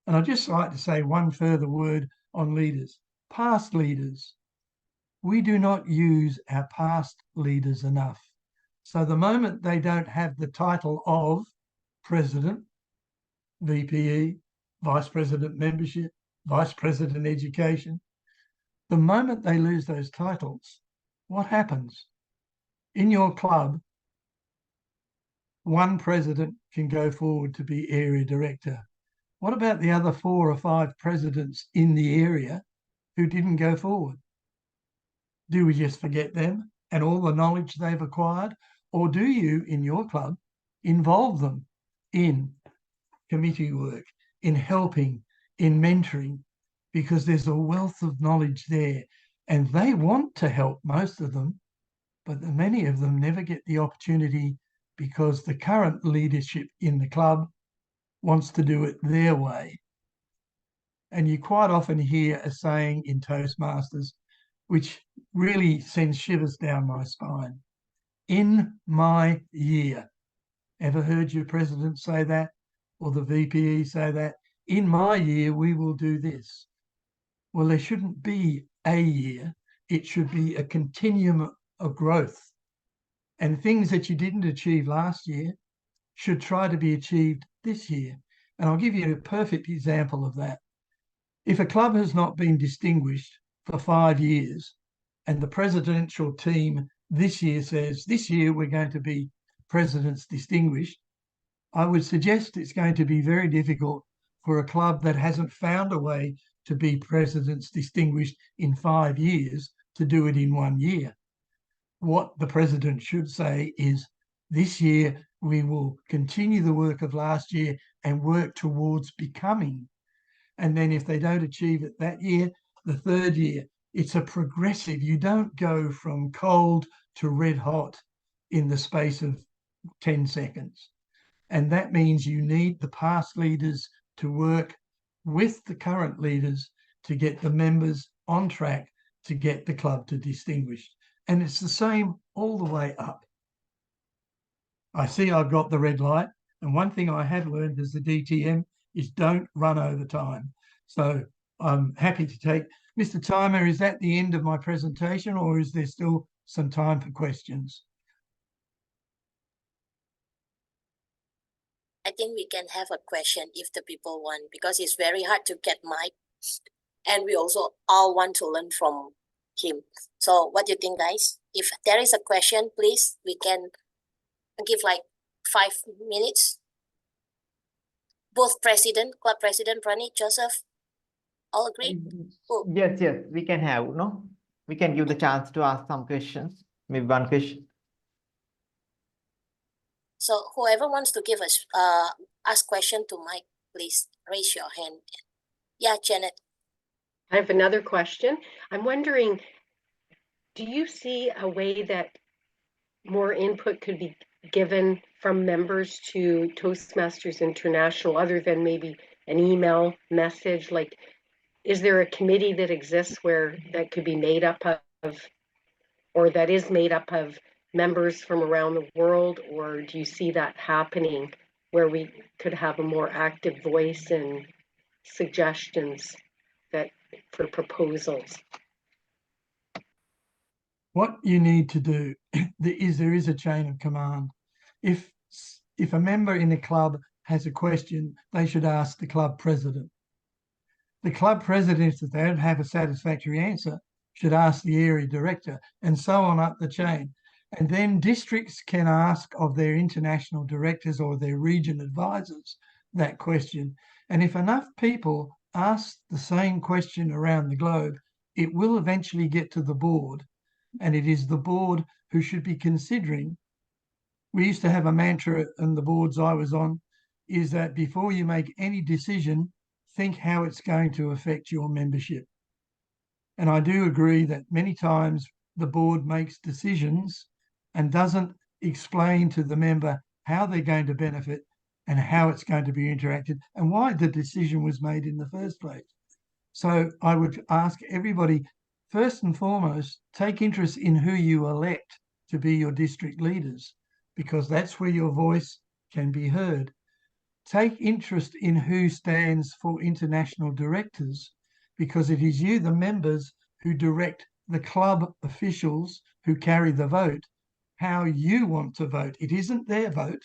And I'd just like to say one further word on leaders. Past leaders, we do not use our past leaders enough. So the moment they don't have the title of President, VPE, Vice President Membership, Vice President Education, the moment they lose those titles, what happens? In your club, one president can go forward to be area director. What about the other 4 or 5 presidents in the area who didn't go forward? Do we just forget them and all the knowledge they've acquired? Or do you, in your club, involve them in committee work, in helping, in mentoring? Because there's a wealth of knowledge there and they want to help, most of them, but many of them never get the opportunity because the current leadership in the club wants to do it their way. And you quite often hear a saying in Toastmasters, which really sends shivers down my spine. In my year. Ever heard your president say that? Or the VPE say that? In my year, we will do this. Well, there shouldn't be a year. It should be a continuum of growth. And things that you didn't achieve last year should try to be achieved this year. And I'll give you a perfect example of that. If a club has not been distinguished for 5 years and the presidential team this year says, this year we're going to be presidents distinguished, I would suggest it's going to be very difficult for a club that hasn't found a way to be presidents distinguished in 5 years to do it in 1 year. What the president should say is, this year we will continue the work of last year and work towards becoming. And then if they don't achieve it that year, the 3rd year, it's a progressive. You don't go from cold to red hot in the space of 10 seconds. And that means you need the past leaders to work with the current leaders to get the members on track to get the club to distinguished. And it's the same all the way up. I see I've got the red light. And one thing I have learned as the DTM is don't run over time. So I'm happy to take, Mr. Timer, is that the end of my presentation or is there still some time for questions? I think we can have a question if the people want, because it's very hard to get mic. And we also all want to learn from him. So what do you think, guys? If there is a question, please, we can give like 5 minutes. Both president, club president, Pranit, Joseph, all agree? Cool. Yes, we can have, no? We can give the chance to ask some questions, maybe one question. So whoever wants to give us ask question to Mike, please raise your hand. Yeah, Janet. I have another question. I'm wondering, do you see a way that more input could be given from members to Toastmasters International other than maybe an email message? Like, is there a committee that exists where that could be made up of, or that is made up of members from around the world, or do you see that happening where we could have a more active voice and suggestions that for proposals? What you need to do is there is a chain of command. If a member in a club has a question, they should ask the club president. The club president, if they don't have a satisfactory answer, should ask the area director, and so on up the chain. And then districts can ask of their international directors or their region advisors that question. And if enough people ask the same question around the globe, it will eventually get to the board. And it is the board who should be considering. We used to have a mantra in the boards I was on, is that before you make any decision, think how it's going to affect your membership. And I do agree that many times the board makes decisions and doesn't explain to the member how they're going to benefit and how it's going to be interacted and why the decision was made in the first place. So I would ask everybody, first and foremost, take interest in who you elect to be your district leaders, because that's where your voice can be heard. Take interest in who stands for international directors, because it is you, the members, who direct the club officials who carry the vote how you want to vote. It isn't their vote,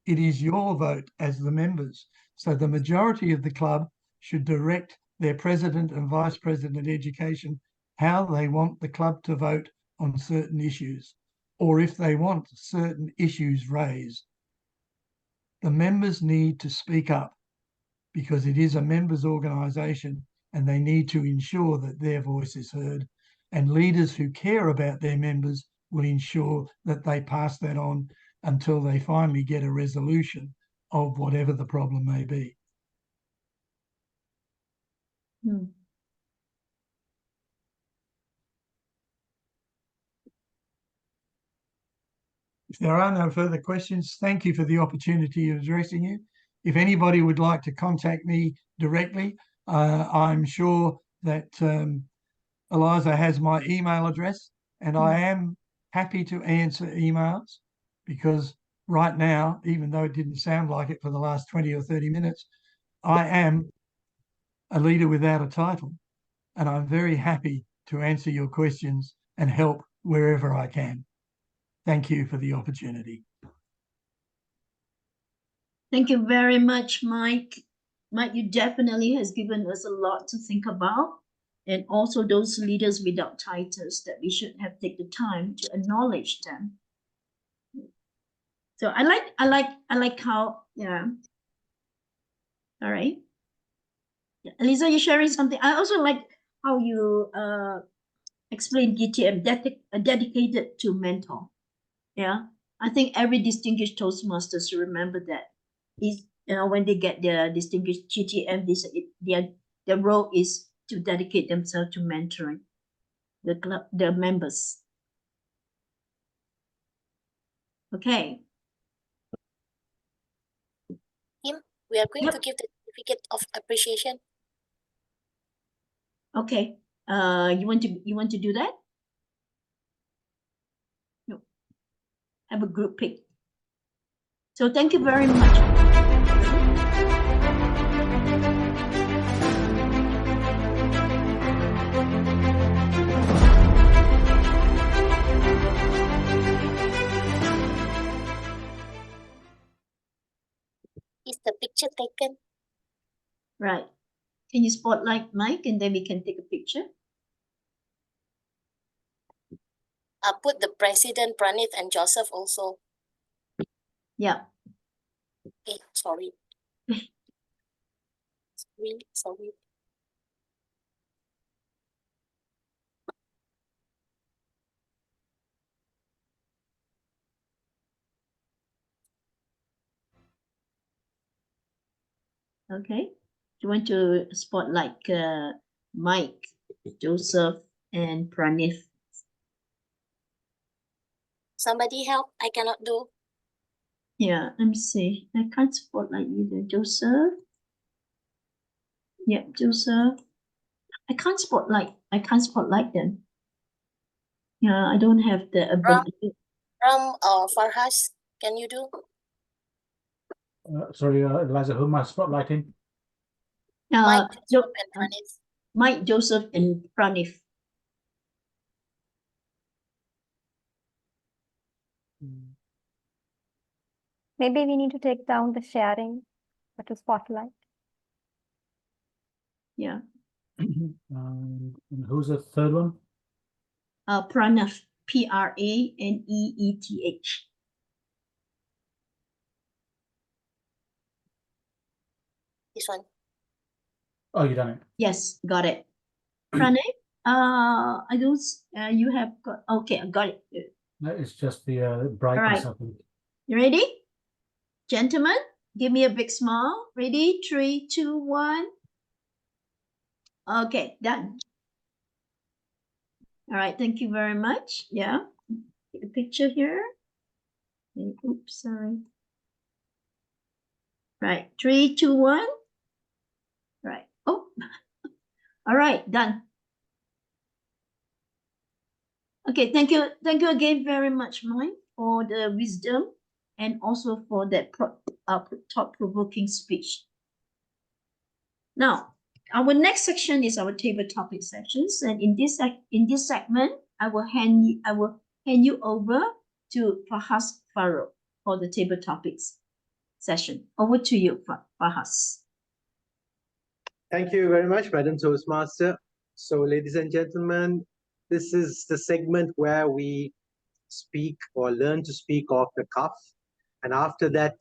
it is your vote as the members. So the majority of the club should direct their president and vice president education how they want the club to vote on certain issues, or if they want certain issues raised. The members need to speak up because it is a members' organisation and they need to ensure that their voice is heard, and leaders who care about their members will ensure that they pass that on until they finally get a resolution of whatever the problem may be. If there are no further questions, thank you for the opportunity of addressing you. If anybody would like to contact me directly, I'm sure that Eliza has my email address, and I am happy to answer emails, because right now, even though it didn't sound like it for the last 20 or 30 minutes, I am a leader without a title, and I'm very happy to answer your questions and help wherever I can. Thank you for the opportunity. Thank you very much, Mike. Mike, you definitely has given us a lot to think about, and also those leaders without titles that we should have taken the time to acknowledge them. So I like how, yeah. All right. Yeah. Lisa, you're sharing something. I also like how you explain DTM, dedicated to mentor. Yeah, I think every distinguished Toastmaster should remember that. Is, you know, when they get their distinguished GTM, their role is to dedicate themselves to mentoring the club, the members. Okay. Kim, we are going to give the certificate of appreciation. Okay. You want to do that? No. Have a group pick. So thank you very much. Is the picture taken? Right. Can you spotlight Mike, and then we can take a picture? I put the president, Pranith, and Joseph also. Yeah. Okay, sorry. Sorry. Okay. Do you want to spotlight Mike, Joseph, and Pranith? Somebody help, I cannot do. Yeah, let me see. I can't spotlight either. Joseph. Yep, Joseph. I can't spotlight them. Yeah, I don't have the ability. Farhas, can you do? Sorry, Eliza, who am I spotlighting? Mike, Joseph, and Pranith. Mike, Joseph, and Pranith. Maybe we need to take down the sharing, but to spotlight. Yeah. And who's the third one? Pranath, Praneeth. This one. Oh, you done it. Yes, got it. Pranay, I don't. You have got. Okay, I got it. No, it's just the brightness of it. You ready, gentlemen? Give me a big smile. Ready? 3, 2, 1. Okay, done. All right, thank you very much. Yeah, take a picture here. Oops, sorry. Right, 3, 2, 1. Right. Oh, all right, done. Okay, thank you again very much, Mike, for the wisdom and also for that thought-provoking speech. Now, Our next section is our table topic sections, and in this segment, I will hand you over to Fahas Farooq for the table topics session. Over to you, Fahas. Thank you very much, Madam Toastmaster. So, ladies and gentlemen, this is the segment where we speak or learn to speak off the cuff. And after that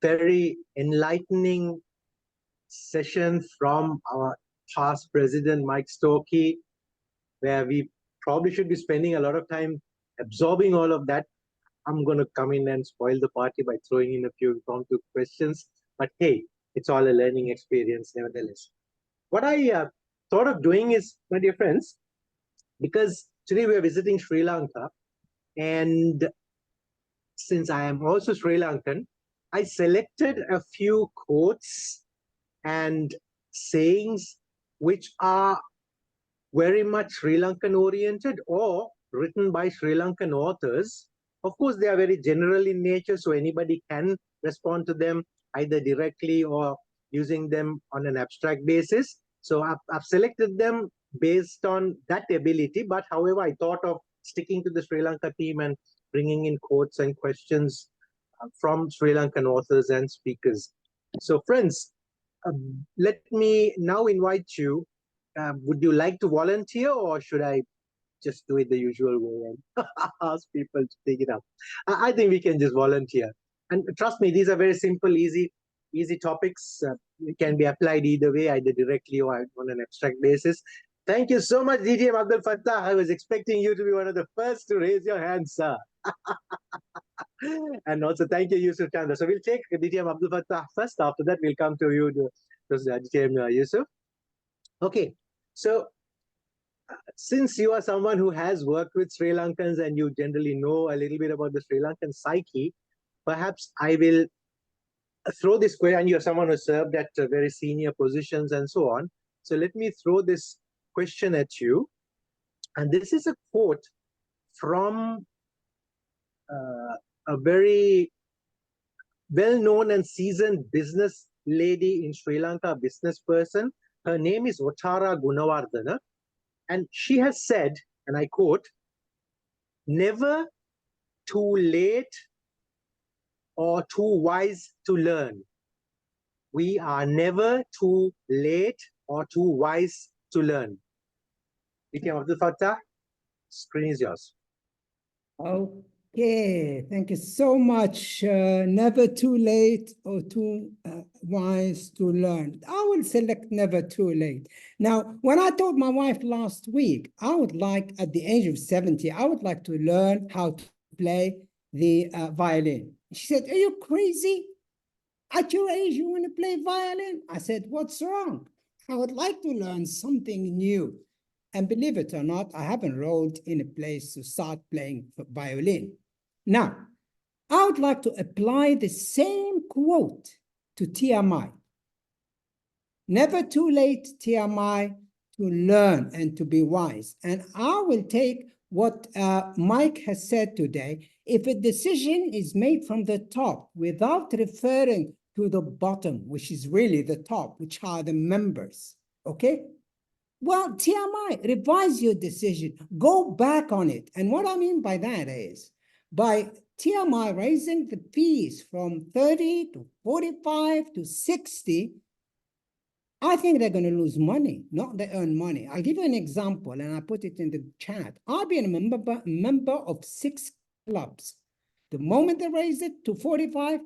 very enlightening session from our past president, Mike Storkey, where we probably should be spending a lot of time absorbing all of that, I'm going to come in and spoil the party by throwing in a few impromptu questions. But hey, it's all a learning experience nevertheless. What I thought of doing is, my dear friends, because today we are visiting Sri Lanka, and since I am also Sri Lankan, I selected a few quotes and sayings which are very much Sri Lankan oriented or written by Sri Lankan authors. Of course, they are very general in nature, so anybody can respond to them either directly or using them on an abstract basis. So I've selected them based on that ability. But however, I thought of sticking to the Sri Lanka theme and bringing in quotes and questions from Sri Lankan authors and speakers. So friends, let me now invite you. Would you like to volunteer, or should I just do it the usual way and ask people to take it up? I think we can just volunteer. And trust me, these are very simple, easy topics. It can be applied either way, either directly or on an abstract basis. Thank you so much, DTM Abdul Fattah. I was expecting you to be one of the first to raise your hand, sir. And also thank you, Yusuf Chandra. So we'll take DTM Abdul Fattah first. After that, we'll come to you, DTM Yusuf. Okay, so since you are someone who has worked with Sri Lankans and you generally know a little bit about the Sri Lankan psyche, perhaps I will throw this question, and you're someone who served at very senior positions and so on. So let me throw this question at you. And this is a quote from a very well-known and seasoned business lady in Sri Lanka, business person. Her name is Ottara Gunawardena. And she has said, and I quote, "Never too late or too wise to learn. We are never too late or too wise to learn." DTM Abdul Fattah, screen is yours. Okay, thank you so much. Never too late or too wise to learn. I will select never too late. Now, when I told my wife last week, I would like, at the age of 70, I would like to learn how to play the violin. She said, "Are you crazy? At your age, you want to play violin?" I said, "What's wrong? I would like to learn something new." And believe it or not, I haven't enrolled in a place to start playing violin. Now, I would like to apply the same quote to TMI. Never too late, TMI, to learn and to be wise. And I will take what Mike has said today. If a decision is made from the top without referring to the bottom, which is really the top, which are the members, okay? Well, TMI, revise your decision, go back on it. And what I mean by that is, by TMI raising the fees from 30 to 45 to 60, I think they're going to lose money, not they earn money. I'll give you an example, and I put it in the chat. I've been a member of 6 clubs. The moment they raised it to 45,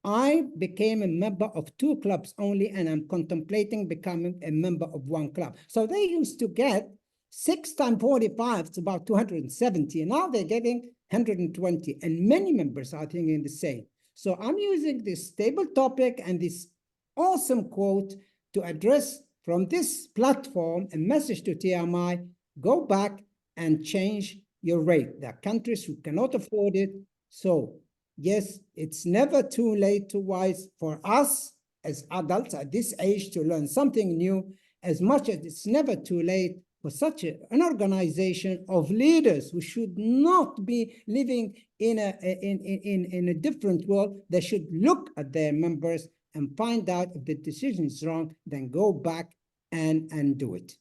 I became a member of 2 clubs only, and I'm contemplating becoming a member of 1 club. So they used to get 6 times 45, it's about 270, and now they're getting 120, and many members are thinking the same. So I'm using this table topic and this awesome quote to address from this platform a message to TMI: go back and change your rate. There are countries who cannot afford it. So yes, it's never too late to wise for us as adults at this age to learn something new, as much as it's never too late for such an organization of leaders who should not be living in a different world. They should look at their members and find out if the decision is wrong, then go back and do it.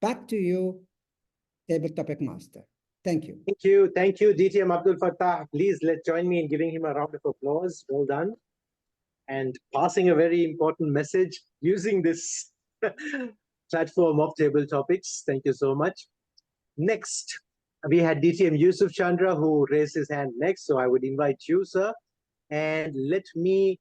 Back to you, table topic master. Thank you. Thank you, DTM Abdul Fattah. Please join me in giving him a round of applause. Well done. And passing a very important message using this platform of table topics. Thank you so much. Next, we had DTM Yusuf Chandra who raised his hand next. So I would invite you, sir. And let me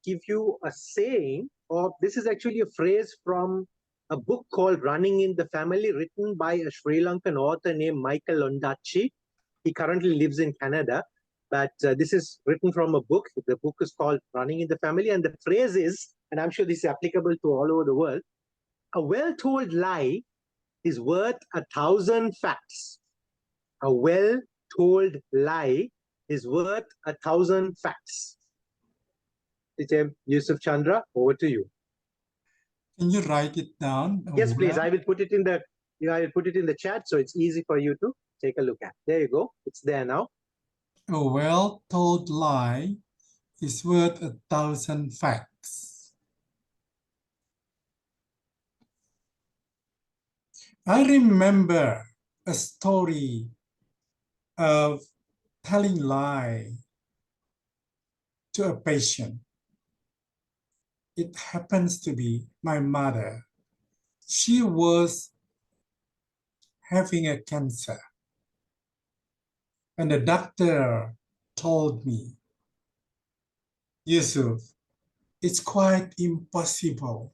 give you a saying, or this is actually a phrase from a book called Running in the Family, written by a Sri Lankan author named Michael Ondaatje. He currently lives in Canada, but this is written from a book. The book is called Running in the Family, and the phrase is, and I'm sure this is applicable to all over the world, a well-told lie is worth 1,000 facts. A well-told lie is worth 1,000 facts. DTM Yusuf Chandra, over to you. Can you write it down? Yes, please. I will put it in the I will put it in the chat so it's easy for you to take a look at. There you go. It's there now. A well-told lie is worth 1,000 facts. I remember a story of telling lie to a patient. It happens to be my mother. She was having a cancer. And the doctor told me, Yusuf, it's quite impossible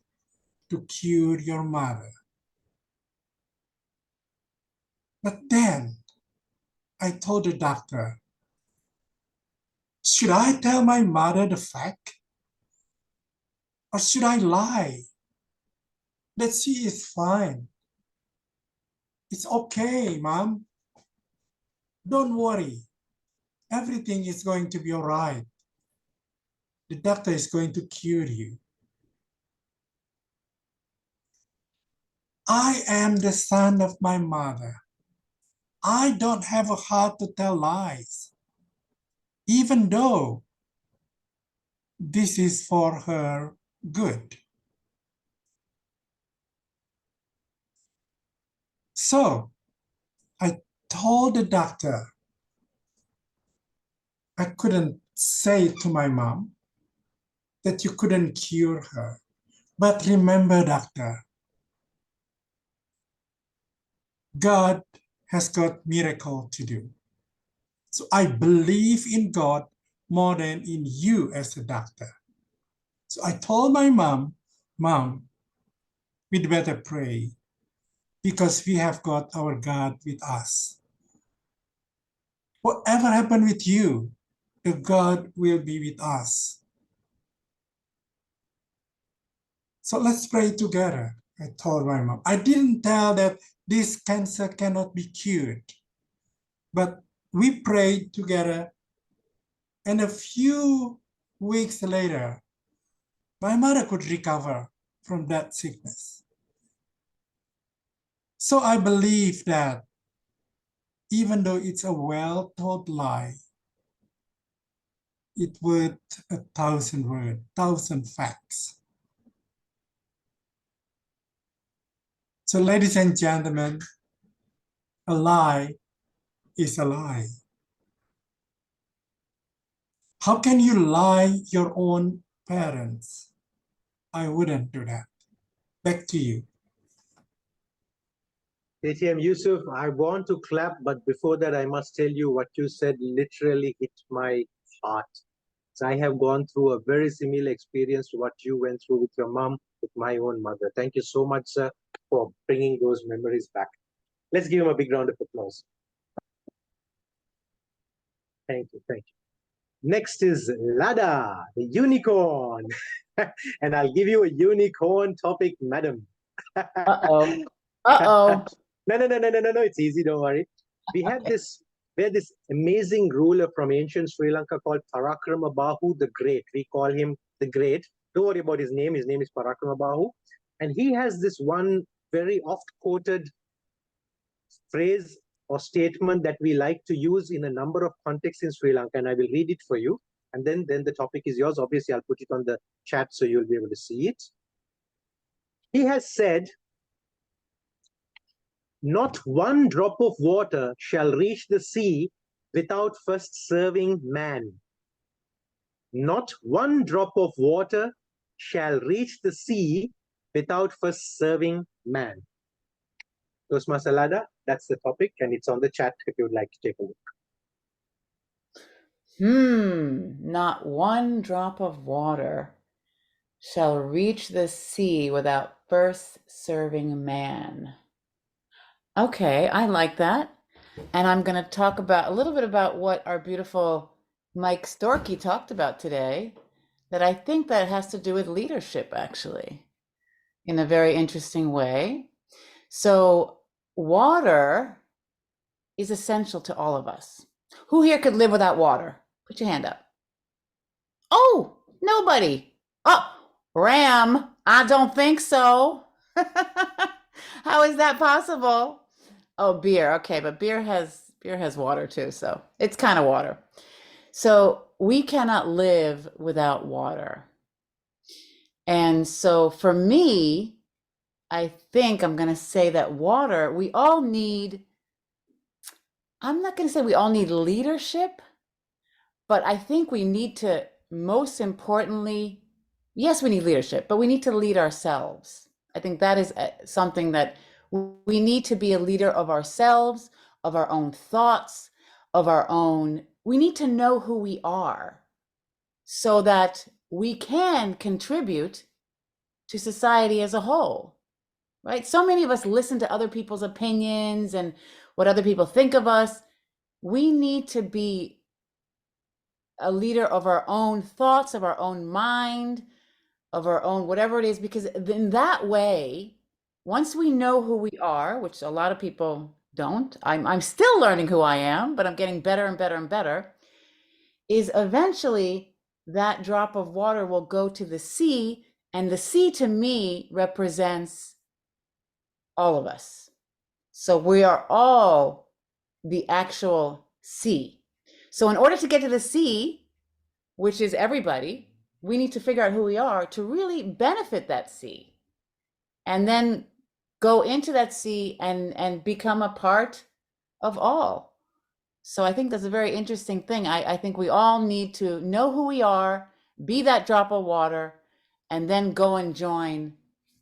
to cure your mother. But then I told the doctor, should I tell my mother the fact? Or should I lie that she is fine? It's okay, Mom. Don't worry. Everything is going to be all right. The doctor is going to cure you. I am the son of my mother. I don't have a heart to tell lies, even though this is for her good. So I told the doctor I couldn't say to my mom that you couldn't cure her. But remember, doctor, God has got miracle to do. So I believe in God more than in you as a doctor. So I told my mom, Mom, we'd better pray because we have got our God with us. Whatever happened with you, the God will be with us. So let's pray together, I told my mom. I didn't tell that this cancer cannot be cured, but we prayed together, and a few weeks later, my mother could recover from that sickness. So I believe that even though it's a well-told lie, it worth 1,000 words, 1,000 facts. So ladies and gentlemen, a lie is a lie. How can you lie your own parents? I wouldn't do that. Back to you. DTM Yusuf, I want to clap, but before that, I must tell you what you said literally hit my heart. So I have gone through a very similar experience to what you went through with your mom, with my own mother. Thank you so much, sir, for bringing those memories back. Let's give him a big round of applause. Thank you, thank you. Next is Lada, the unicorn. And I'll give you a unicorn topic, madam. Uh-oh. Uh-oh. No, it's easy, don't worry. We have this amazing ruler from ancient Sri Lanka called Parakramabahu the Great. We call him the Great. Don't worry about his name. His name is Parakramabahu. And he has this one very oft-quoted phrase or statement that we like to use in a number of contexts in Sri Lanka. And I will read it for you. And then the topic is yours. Obviously, I'll put it on the chat so you'll be able to see it. He has said, Not one drop of water shall reach the sea without first serving man. Not one drop of water shall reach the sea without first serving man. Toastmaster Lada, that's the topic, and it's on the chat if you would like to take a look. Not one drop of water shall reach the sea without first serving man. Okay, I like that. And I'm going to talk about a little bit about what our beautiful Mike Storkey talked about today, that I think that has to do with leadership, actually, in a very interesting way. So water is essential to all of us. Who here could live without water? Put your hand up. Oh, nobody. Oh, Ram, I don't think so. How is that possible? Oh, beer. Okay, but beer has water too, so it's kind of water. So we cannot live without water. And so for me, I think I'm going to say that water, we all need, I'm not going to say we all need leadership, but I think we need to, most importantly, yes, we need leadership, but we need to lead ourselves. I think that is something that we need to be a leader of ourselves, of our own thoughts, of our own, we need to know who we are so that we can contribute to society as a whole, right? So many of us listen to other people's opinions and what other people think of us. We need to be a leader of our own thoughts, of our own mind, of our own whatever it is, because in that way, once we know who we are, which a lot of people don't, I'm still learning who I am, but I'm getting better and better and better, is eventually that drop of water will go to the sea, and the sea to me represents all of us. So we are all the actual sea. So in order to get to the sea, which is everybody, we need to figure out who we are to really benefit that sea. And then go into that sea and become a part of all. So I think that's a very interesting thing. I think we all need to know who we are, be that drop of water, and then go and join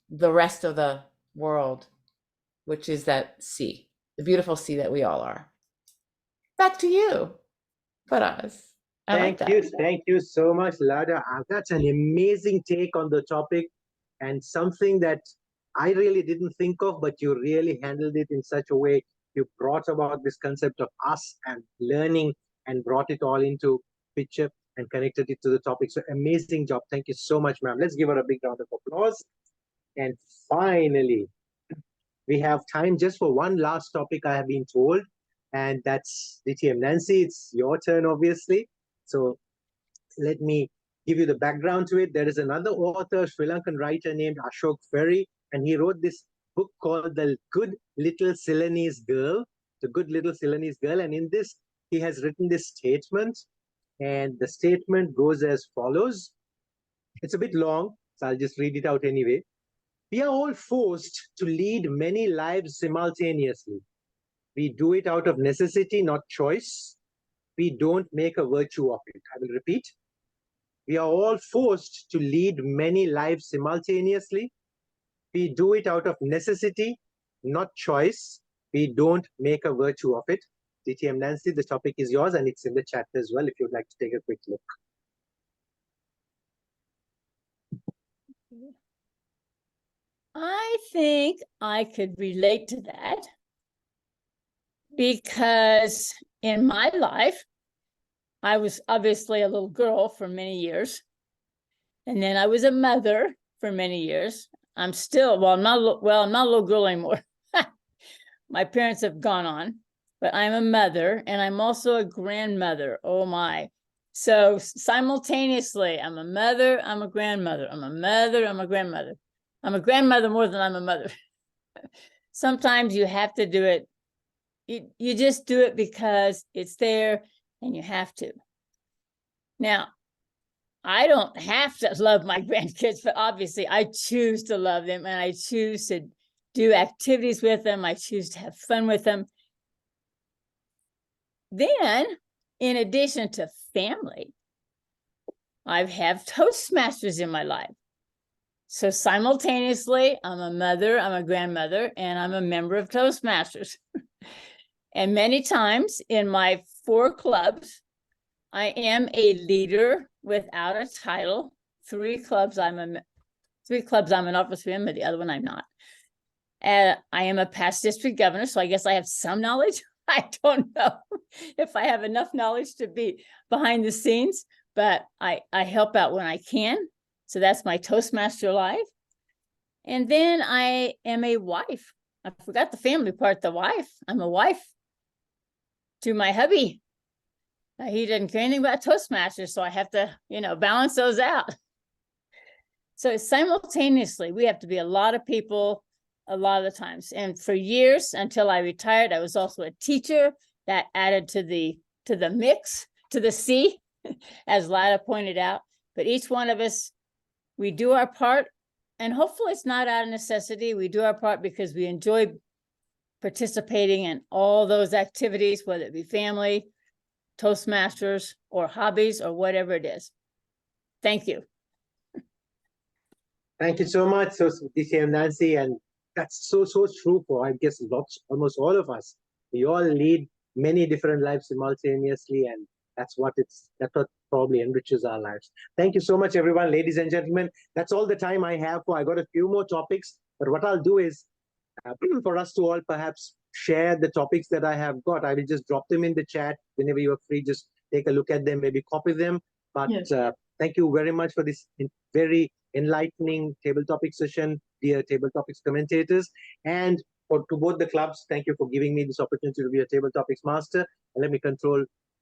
the rest of the world, which is that sea, the beautiful sea that we all are. Back to you, Faraz. Thank you so much, Lada. That's an amazing take on the topic and something that I really didn't think of, but you really handled it in such a way. You brought about this concept of us and learning and brought it all into picture and connected it to the topic. So amazing job. Thank you so much, ma'am. Let's give her a big round of applause. And finally, we have time just for one last topic, I have been told, and that's DTM. Nancy, it's your turn, obviously. So let me give you the background to it. There is another author, Sri Lankan writer named Ashok Ferry, and he wrote this book called The Good Little Ceylonese Girl, The Good Little Ceylonese Girl. And in this, he has written this statement, and the statement goes as follows. It's a bit long, so I'll just read it out anyway. We are all forced to lead many lives simultaneously. We do it out of necessity, not choice. We don't make a virtue of it. I will repeat. We are all forced to lead many lives simultaneously. We do it out of necessity, not choice. We don't make a virtue of it. DTM Nancy, the topic is yours and it's in the chat as well if you'd like to take a quick look. I think I could relate to that because in my life, I was obviously a little girl for many years. And then I was a mother for many years. I'm still, I'm not a little girl anymore. My parents have gone on, but I'm a mother and I'm also a grandmother. Oh my. So simultaneously, I'm a mother, I'm a grandmother. I'm a mother, I'm a grandmother. I'm a grandmother more than I'm a mother. Sometimes you have to do it. You just do it because it's there and you have to. Now, I don't have to love my grandkids, but obviously I choose to love them and I choose to do activities with them. I choose to have fun with them. Then, in addition to family, I have Toastmasters in my life. So simultaneously, I'm a mother, I'm a grandmother, and I'm a member of Toastmasters. And many times in my 4 clubs, I am a leader without a title. 3 clubs I'm an officer in, but the other one I'm not. I am a past district governor, so I guess I have some knowledge. I don't know if I have enough knowledge to be behind the scenes, but I help out when I can. So that's my Toastmaster life. And then I am a wife. I forgot the family part, the wife. I'm a wife to my hubby. He didn't care anything about Toastmasters, so I have to, balance those out. So simultaneously, we have to be a lot of people a lot of the times. And for years, until I retired, I was also a teacher. That added to the mix, to the C, as Lada pointed out. But each one of us, we do our part, and hopefully it's not out of necessity. We do our part because we enjoy participating in all those activities, whether it be family, Toastmasters, or hobbies, or whatever it is. Thank you. Thank you so much, so DTM Nancy, and that's so true for, I guess, almost all of us. We all lead many different lives simultaneously, and that's what probably enriches our lives. Thank you so much, everyone, ladies and gentlemen. That's all the time I have for. I got a few more topics, but what I'll do is for us to all perhaps share the topics that I have got. I will just drop them in the chat whenever you are free. Just take a look at them, maybe copy them. But yes. Thank you very much for this very enlightening table topic session, dear table topics commentators. And to both the clubs, thank you for giving me this opportunity to be a table topics master. And let me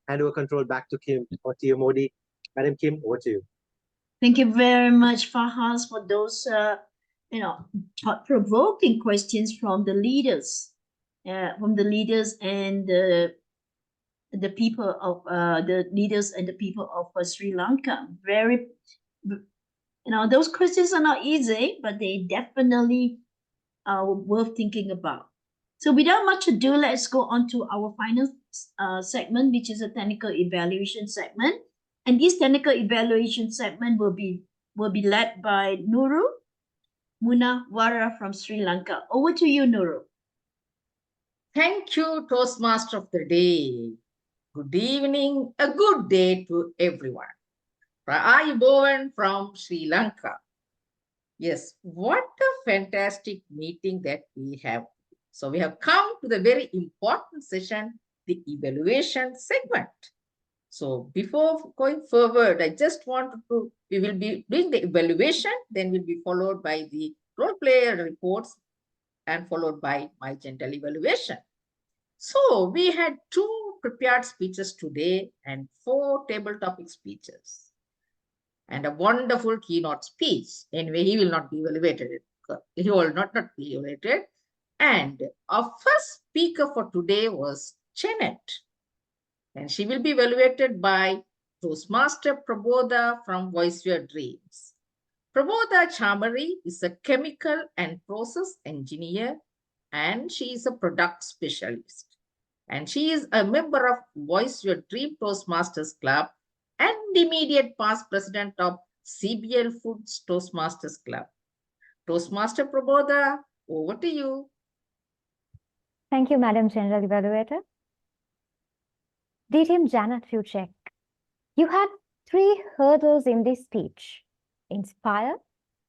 hand over control back to Kim or Tia Modi. Madam Kim, over to you. Thank you very much, Fahaz, for those thought-provoking questions from the leaders, and the people of the leaders and the people of Sri Lanka. Very, those questions are not easy, but they definitely are worth thinking about. So without much ado, let's go on to our final segment, which is a technical evaluation segment. And this technical evaluation segment will be led by Nuru Munawara from Sri Lanka. Over to you, Nuru. Thank you, Toastmaster of the Day. Good evening, a good day to everyone. Ayubowan from Sri Lanka. Yes, what a fantastic meeting that we have. So we have come to the very important session, the evaluation segment. So before going forward, I just wanted to, we will be doing the evaluation, then will be followed by the role player reports and followed by my general evaluation. So we had 2 prepared speeches today and 4 table topic speeches and a wonderful keynote speech. Anyway, he will not be evaluated. He will not be evaluated. And our first speaker for today was Janet. And she will be evaluated by Toastmaster Prabodha from Voice Your Dreams. Prabodha Chamari is a chemical and process engineer, and she is a product specialist. And she is a member of Voice Your Dream Toastmasters Club and immediate past president of CBL Foods Toastmasters Club. Toastmaster Prabodha, over to you. Thank you, Madam General Evaluator. DTM Janet Fuchek, you had 3 hurdles in this speech: inspire,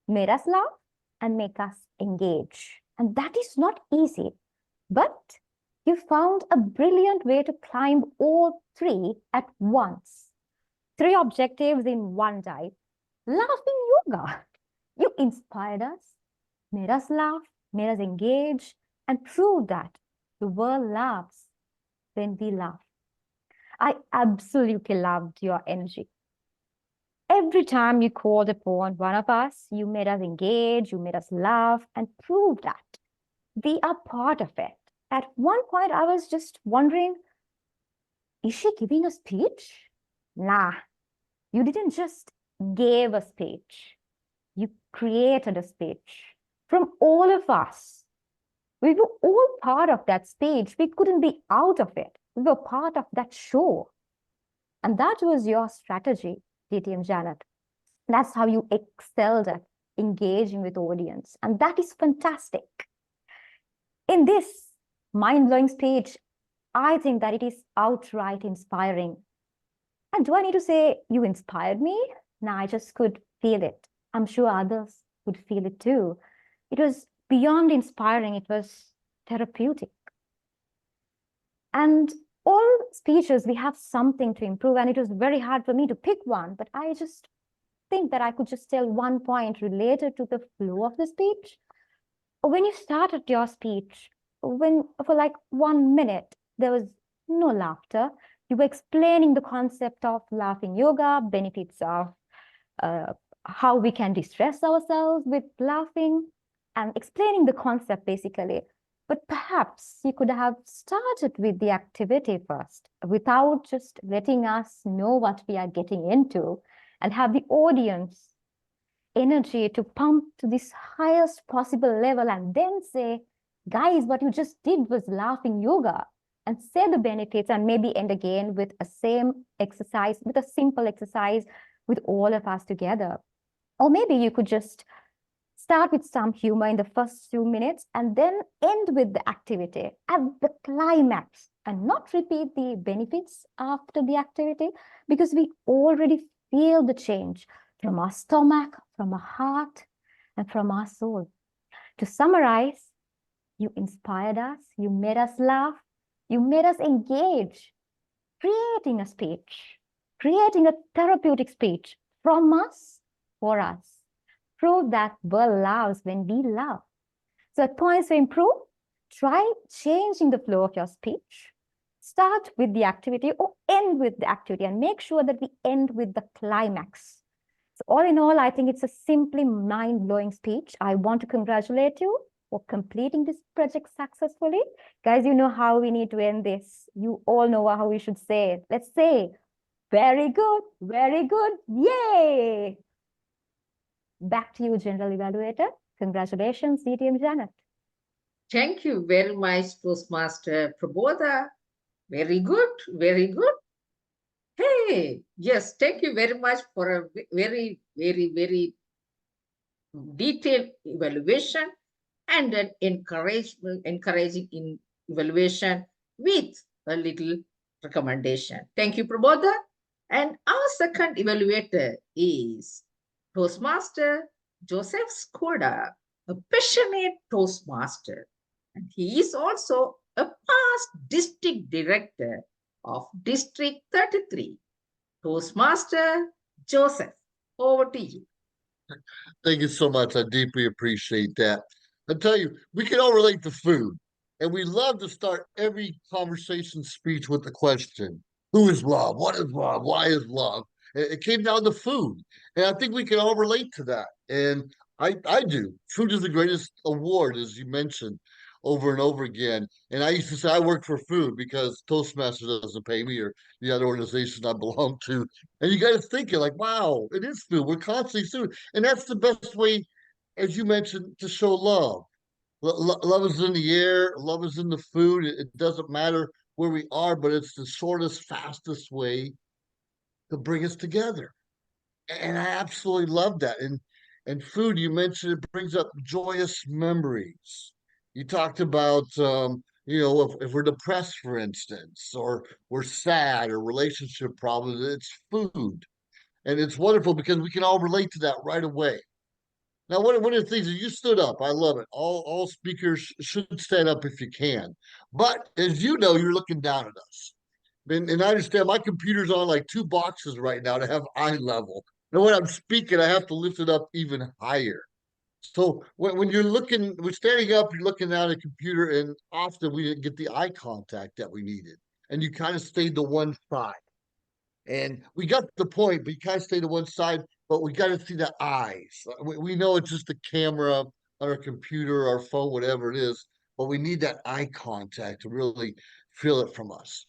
made us laugh, and make us engage. And that is not easy, but you found a brilliant way to climb all 3 at once. 3 objectives in one dive. Laughing yoga. You inspired us, made us laugh, made us engage, and proved that the world laughs when we laugh. I absolutely loved your energy. Every time you called upon one of us, you made us engage, you made us laugh, and proved that we are part of it. At one point, I was just wondering, is she giving a speech? Nah, you didn't just give a speech. You created a speech from all of us. We were all part of that stage. We couldn't be out of it. We were part of that show. And that was your strategy, DTM Janet. That's how you excelled at engaging with audience. And that is fantastic. In this mind-blowing speech, I think that it is outright inspiring. And do I need to say you inspired me? No, I just could feel it. I'm sure others would feel it too. It was beyond inspiring, it was therapeutic. And all speeches, we have something to improve, and it was very hard for me to pick one, but I just think that I could just tell one point related to the flow of the speech. When you started your speech, for like 1 minute, there was no laughter. You were explaining the concept of laughing yoga, benefits of how we can distress ourselves with laughing, and explaining the concept basically. But perhaps you could have started with the activity first, without just letting us know what we are getting into, and have the audience energy to pump to this highest possible level, and then say, guys, what you just did was laughing yoga, and say the benefits, and maybe end again with a same exercise, with a simple exercise with all of us together. Or maybe you could just start with some humor in the first few minutes and then end with the activity at the climax, and not repeat the benefits after the activity, because we already feel the change from our stomach, from our heart, and from our soul. To summarize, you inspired us, you made us laugh, you made us engage, creating a speech, creating a therapeutic speech from us, for us. Prove that world loves when we love. So at points to improve, try changing the flow of your speech. Start with the activity or end with the activity, and make sure that we end with the climax. So all in all, I think it's a simply mind-blowing speech. I want to congratulate you for completing this project successfully. Guys, you know how we need to end this. You all know how we should say it. Let's say, very good, yay! Back to you, General Evaluator. Congratulations, DTM Janet. Thank you very much, Toastmaster Prabodha. Very good, very good. Hey, yes, thank you very much for a very, very, very detailed evaluation and an encouraging evaluation with a little recommendation. Thank you, Prabodha. And our second evaluator is Toastmaster Joseph Skoda, a passionate Toastmaster. And he is also a past district director of District 33. Toastmaster Joseph, over to you. Thank you so much. I deeply appreciate that. I tell you, we can all relate to food, and we love to start every conversation speech with the question, who is love? What is love? Why is love? It came down to food, and I think we can all relate to that. And I do. Food is the greatest award, as you mentioned, over and over again. And I used to say I work for food because Toastmasters doesn't pay me, or the other organization I belong to. And you got to think, you're like, wow, it is food. We're constantly food. And that's the best way, as you mentioned, to show love. Love is in the air. Love is in the food. It doesn't matter where we are, but it's the shortest, fastest way to bring us together. And I absolutely love that. And food, you mentioned, it brings up joyous memories. You talked about, if we're depressed, for instance, or we're sad, or relationship problems, it's food. And it's wonderful because we can all relate to that right away. Now, one of the things that you stood up, I love it. All speakers should stand up if you can. But as you know, you're looking down at us. And I understand my computer's on like 2 boxes right now to have eye level. And when I'm speaking, I have to lift it up even higher. So when we're standing up, you're looking down at the computer, and often we didn't get the eye contact that we needed. And you kind of stayed to one side. And we got the point, but you kind of stay to one side, but we got to see the eyes. We know it's just a camera on our computer, our phone, whatever it is, but we need that eye contact to really feel it from us.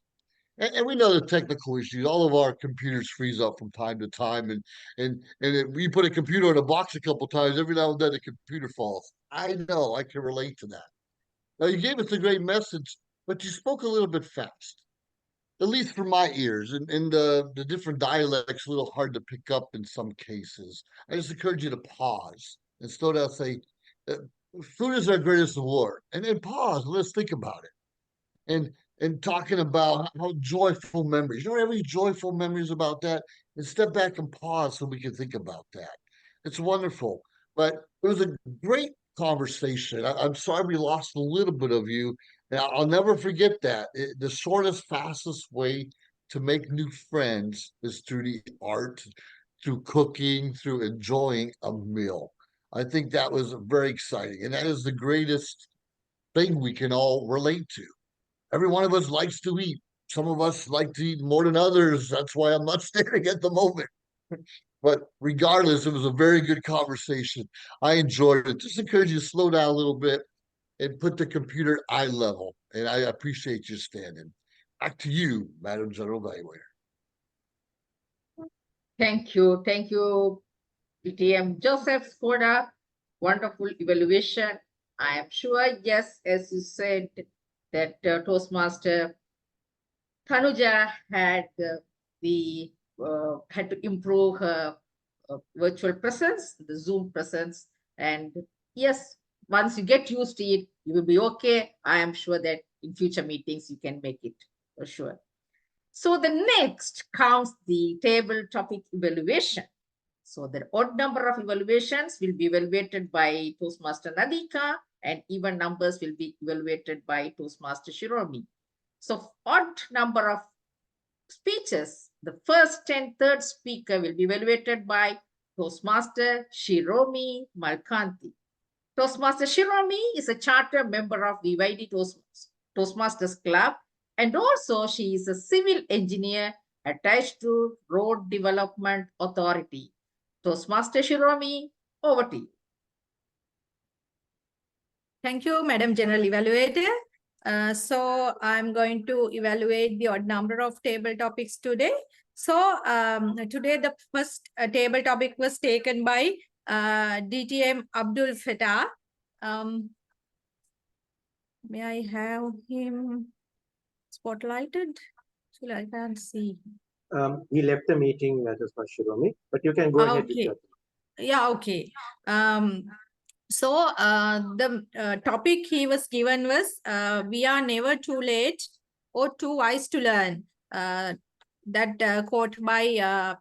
And we know the technical issues. All of our computers freeze up from time to time, and we put a computer in a box a couple times. Every now and then, the computer falls. I know, I can relate to that. Now, you gave us a great message, but you spoke a little bit fast, at least for my ears, and the different dialects a little hard to pick up in some cases. I just encourage you to pause and slow down. Say, uh, "Food is our greatest reward," and then pause. Let's think about it. And talking about how joyful memories. You know, every joyful memories about that, and step back and pause so we can think about that. It's wonderful. But it was a great conversation. I'm sorry we lost a little bit of you. Now, I'll never forget that. The shortest, fastest way to make new friends is through the art, through cooking, through enjoying a meal. I think that was very exciting. And that is the greatest thing we can all relate to. Every one of us likes to eat. Some of us like to eat more than others. That's why I'm not staring at the moment. But regardless, it was a very good conversation. I enjoyed it. Just encourage you to slow down a little bit and put the computer at eye level. And I appreciate you standing. Back to you, Madam General Evaluator. Thank you. Thank you, DTM Joseph Skoda. Wonderful evaluation. I am sure, yes, as you said, that Toastmaster Tanuja had had to improve her virtual presence, the Zoom presence. And yes, once you get used to it, you will be okay. I am sure that in future meetings, you can make it for sure. So the next comes the table topic evaluation. So the odd number of evaluations will be evaluated by Toastmaster Nadika, and even numbers will be evaluated by Toastmaster Shiromi. So odd number of speeches, the first and third speaker will be evaluated by Toastmaster Shiromi Malkanti. Toastmaster Shiromi is a charter member of VYD Toastmasters Club, and also she is a civil engineer attached to Road Development Authority. Toastmaster Shiromi, over to you. Thank you, Madam General Evaluator. So I'm going to evaluate the odd number of table topics today. So today the first table topic was taken by DTM Abdul Fatah. May I have him spotlighted? So I can't see. He left the meeting, Shiromi, but you can go ahead with your. Yeah, okay. So the topic he was given was we are never too late or too wise to learn. That quote by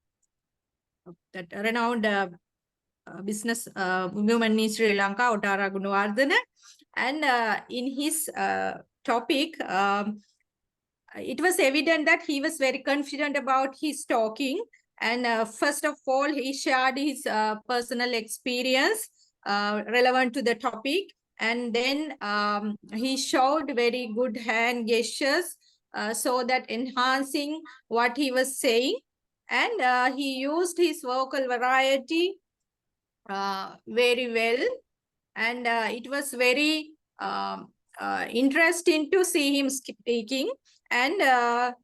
that renowned business woman in Sri Lanka, Otara Gunawardena. And in his topic, it was evident that he was very confident about his talking. And first of all, he shared his personal experience relevant to the topic. And then he showed very good hand gestures so that enhancing what he was saying. And he used his vocal variety very well. And it was very interesting to see him speaking. And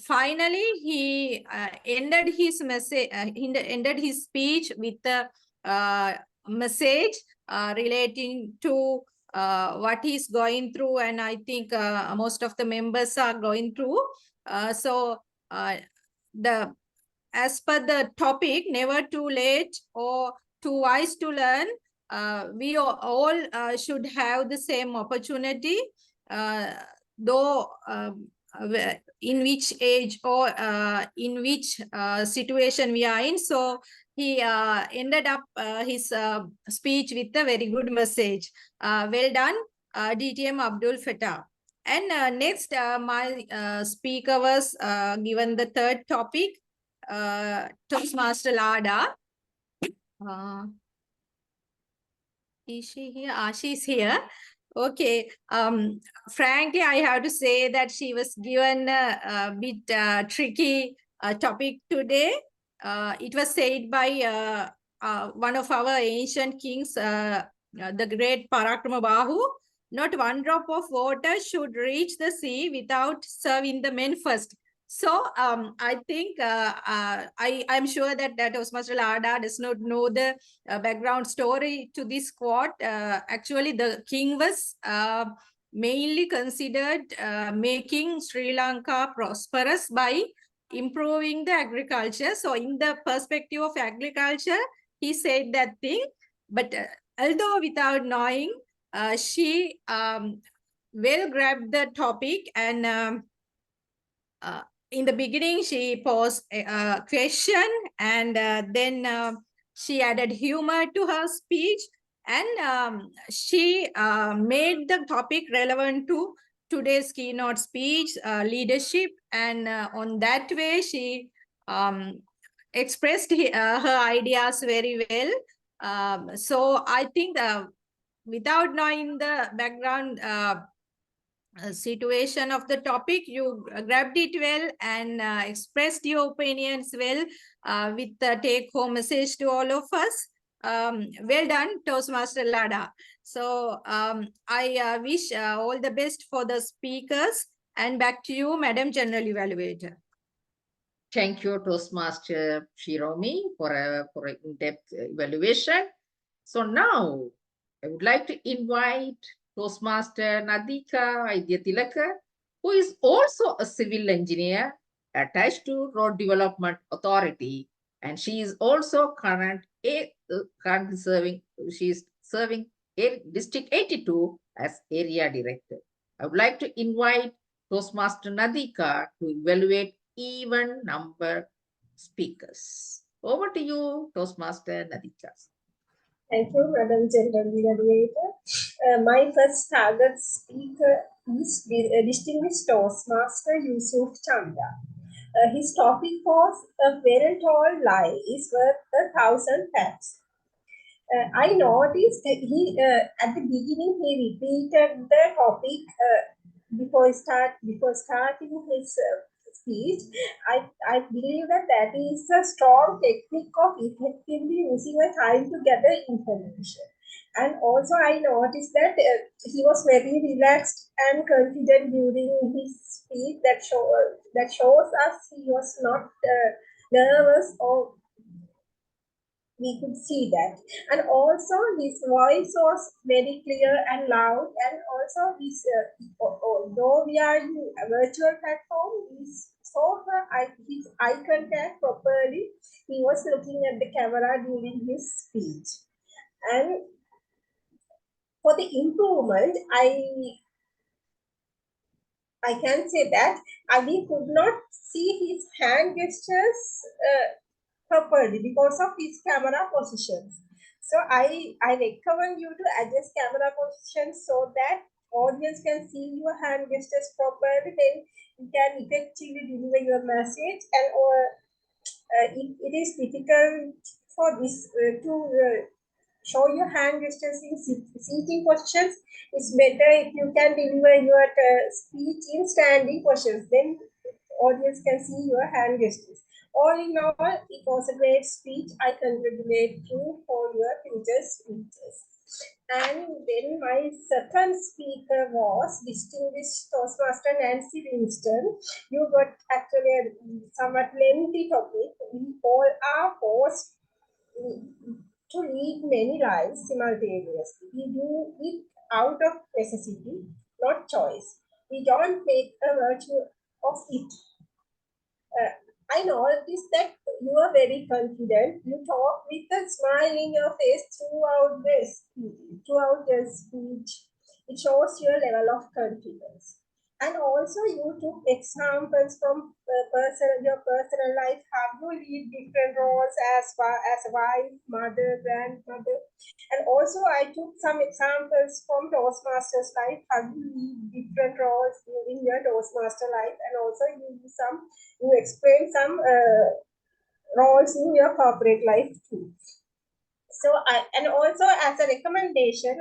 finally, he ended his message. Ended his speech with a message relating to what he's going through, and I think most of the members are going through. As per the topic, never too late or too wise to learn, we all should have the same opportunity, though in which age or in which situation we are in. So he ended up his speech with a very good message. Well done, DTM Abdul Fatah. And next, my speaker was given the third topic, Toastmaster Lada. Is she here? She's here. Okay. Frankly, I have to say that she was given a bit tricky topic today. It was said by one of our ancient kings, the great Parakramabahu, not one drop of water should reach the sea without serving the men first. So I think I'm sure that Toastmaster Lada does not know the background story to this quote. Actually, the king was mainly considered making Sri Lanka prosperous by improving the agriculture. So in the perspective of agriculture, he said that thing. But although without knowing, she well grabbed the topic, and in the beginning she posed a question, and then she added humor to her speech, and she made the topic relevant to today's keynote speech, leadership, and on that way she expressed her ideas very well. So I think without knowing the background situation of the topic, you grabbed it well and expressed your opinions well, with the take-home message to all of us. Well done, Toastmaster Lada. So I wish all the best for the speakers, and back to you, Madam General Evaluator. Thank you, Toastmaster Shiromi, for a in-depth evaluation. So now I would like to invite Toastmaster Nadika Aidyatilaka, who is also a civil engineer attached to Road Development Authority, and she is also currently serving District 82 as Area Director. I would like to invite Toastmaster Nadika to evaluate even number speakers. Over to you, Toastmaster Nadika. Thank you, Madam General Evaluator. My first target speaker is distinguished Toastmaster Yusuf Chanda. His topic was "A well-told lie is worth 1,000 facts." I noticed he at the beginning he repeated the topic before starting his speech. I believe that is a strong technique of effectively using a time to gather information. And also I noticed that he was very relaxed and confident during his speech. That shows us he was not nervous, or we could see that. And also his voice was very clear and loud, and also his although we are in a virtual platform, we saw his eye contact properly. He was looking at the camera during his speech. And for the improvement, I can say that we could not see his hand gestures properly because of his camera positions. So I recommend you to adjust camera positions so that audience can see your hand gestures properly. Then you can effectively deliver your message. And it is difficult for this to show your hand gestures in seating positions. It's better if you can deliver your speech in standing positions. Then audience can see your hand gestures. All in all, it was a great speech. I congratulate you for your future speeches. And then my second speaker was distinguished Toastmaster Nancy Winston. You got actually a somewhat lengthy topic. We all are forced to lead many lives simultaneously. We do it out of necessity, not choice. We don't make a virtue of it. I noticed that you are very confident. You talk with a smile in your face throughout the speech. It shows your level of confidence. And also you took examples from your personal life, how you lead different roles as a wife, mother, grandmother. And also I took some examples from Toastmaster's life, how you lead different roles in your Toastmaster life, and also you explain some roles in your corporate life too. So and also as a recommendation,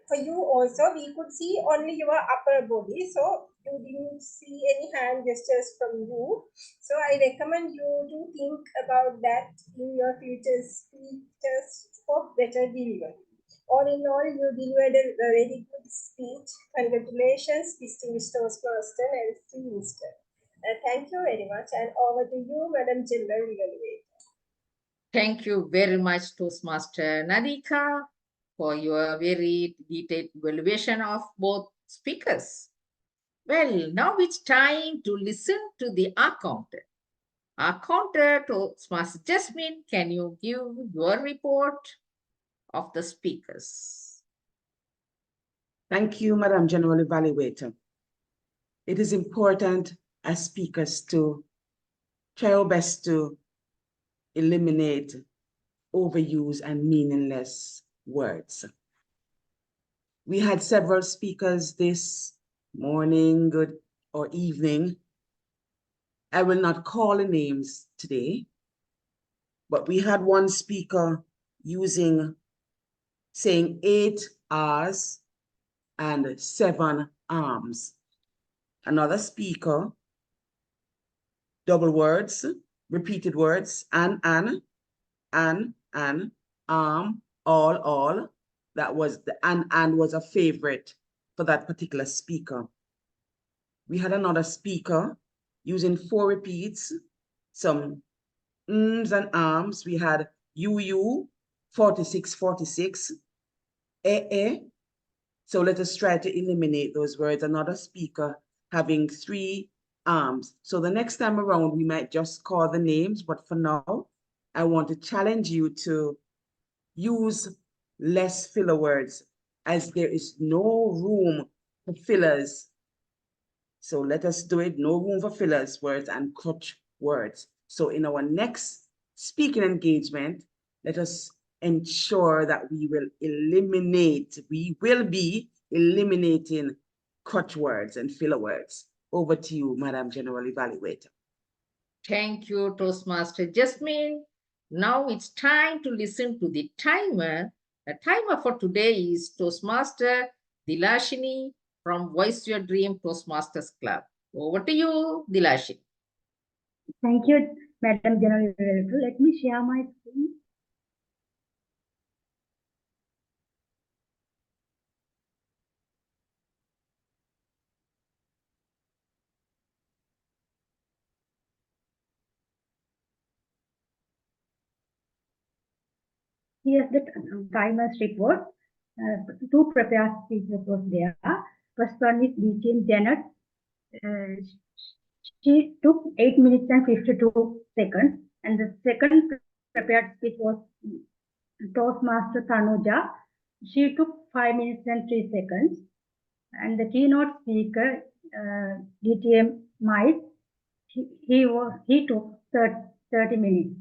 for you also, we could see only your upper body, so you didn't see any hand gestures from you. So I recommend you to think about that in your future speeches for better delivery. All in all, you delivered a very good speech. Congratulations, distinguished Toastmaster Nancy Winston. Thank you very much, and over to you, Madam General Evaluator. Thank you very much, Toastmaster Nadika, for your very detailed evaluation of both speakers. Well, now it's time to listen to the counter. Counter, Toastmaster Jasmine, can you give your report of the speakers? Thank you, Madam General Evaluator. It is important as speakers to try our best to eliminate overuse and meaningless words. We had several speakers this morning, good or evening. I will not call the names today, but we had one speaker saying 8 R's and 7 arms. Another speaker, double words, repeated words, an, all. That was the and was a favorite for that particular speaker. We had another speaker using 4 repeats, some ms and arms. We had 46, So let us try to eliminate those words. Another speaker having 3 arms. So the next time around, we might just call the names, but for now, I want to challenge you to use less filler words, as there is no room for fillers. So let us do it, no room for fillers words and crutch words. So in our next speaking engagement, let us ensure that we will be eliminating crutch words and filler words. Over to you, Madam General Evaluator. Thank you, Toastmaster Jasmine. Now it's time to listen to the timer. The timer for today is Toastmaster Dilashini from Voice Your Dream Toastmasters Club. Over to you, Dilashini. Thank you, Madam General Evaluator. Let me share my screen. Here's the timer's report. 2 prepared speakers was there. First one is DTM Janet. She took 8 minutes and 52 seconds. And the second prepared speech was Toastmaster Tanuja. She took 5 minutes and 3 seconds. And the keynote speaker, DTM Mike, he took 30 minutes.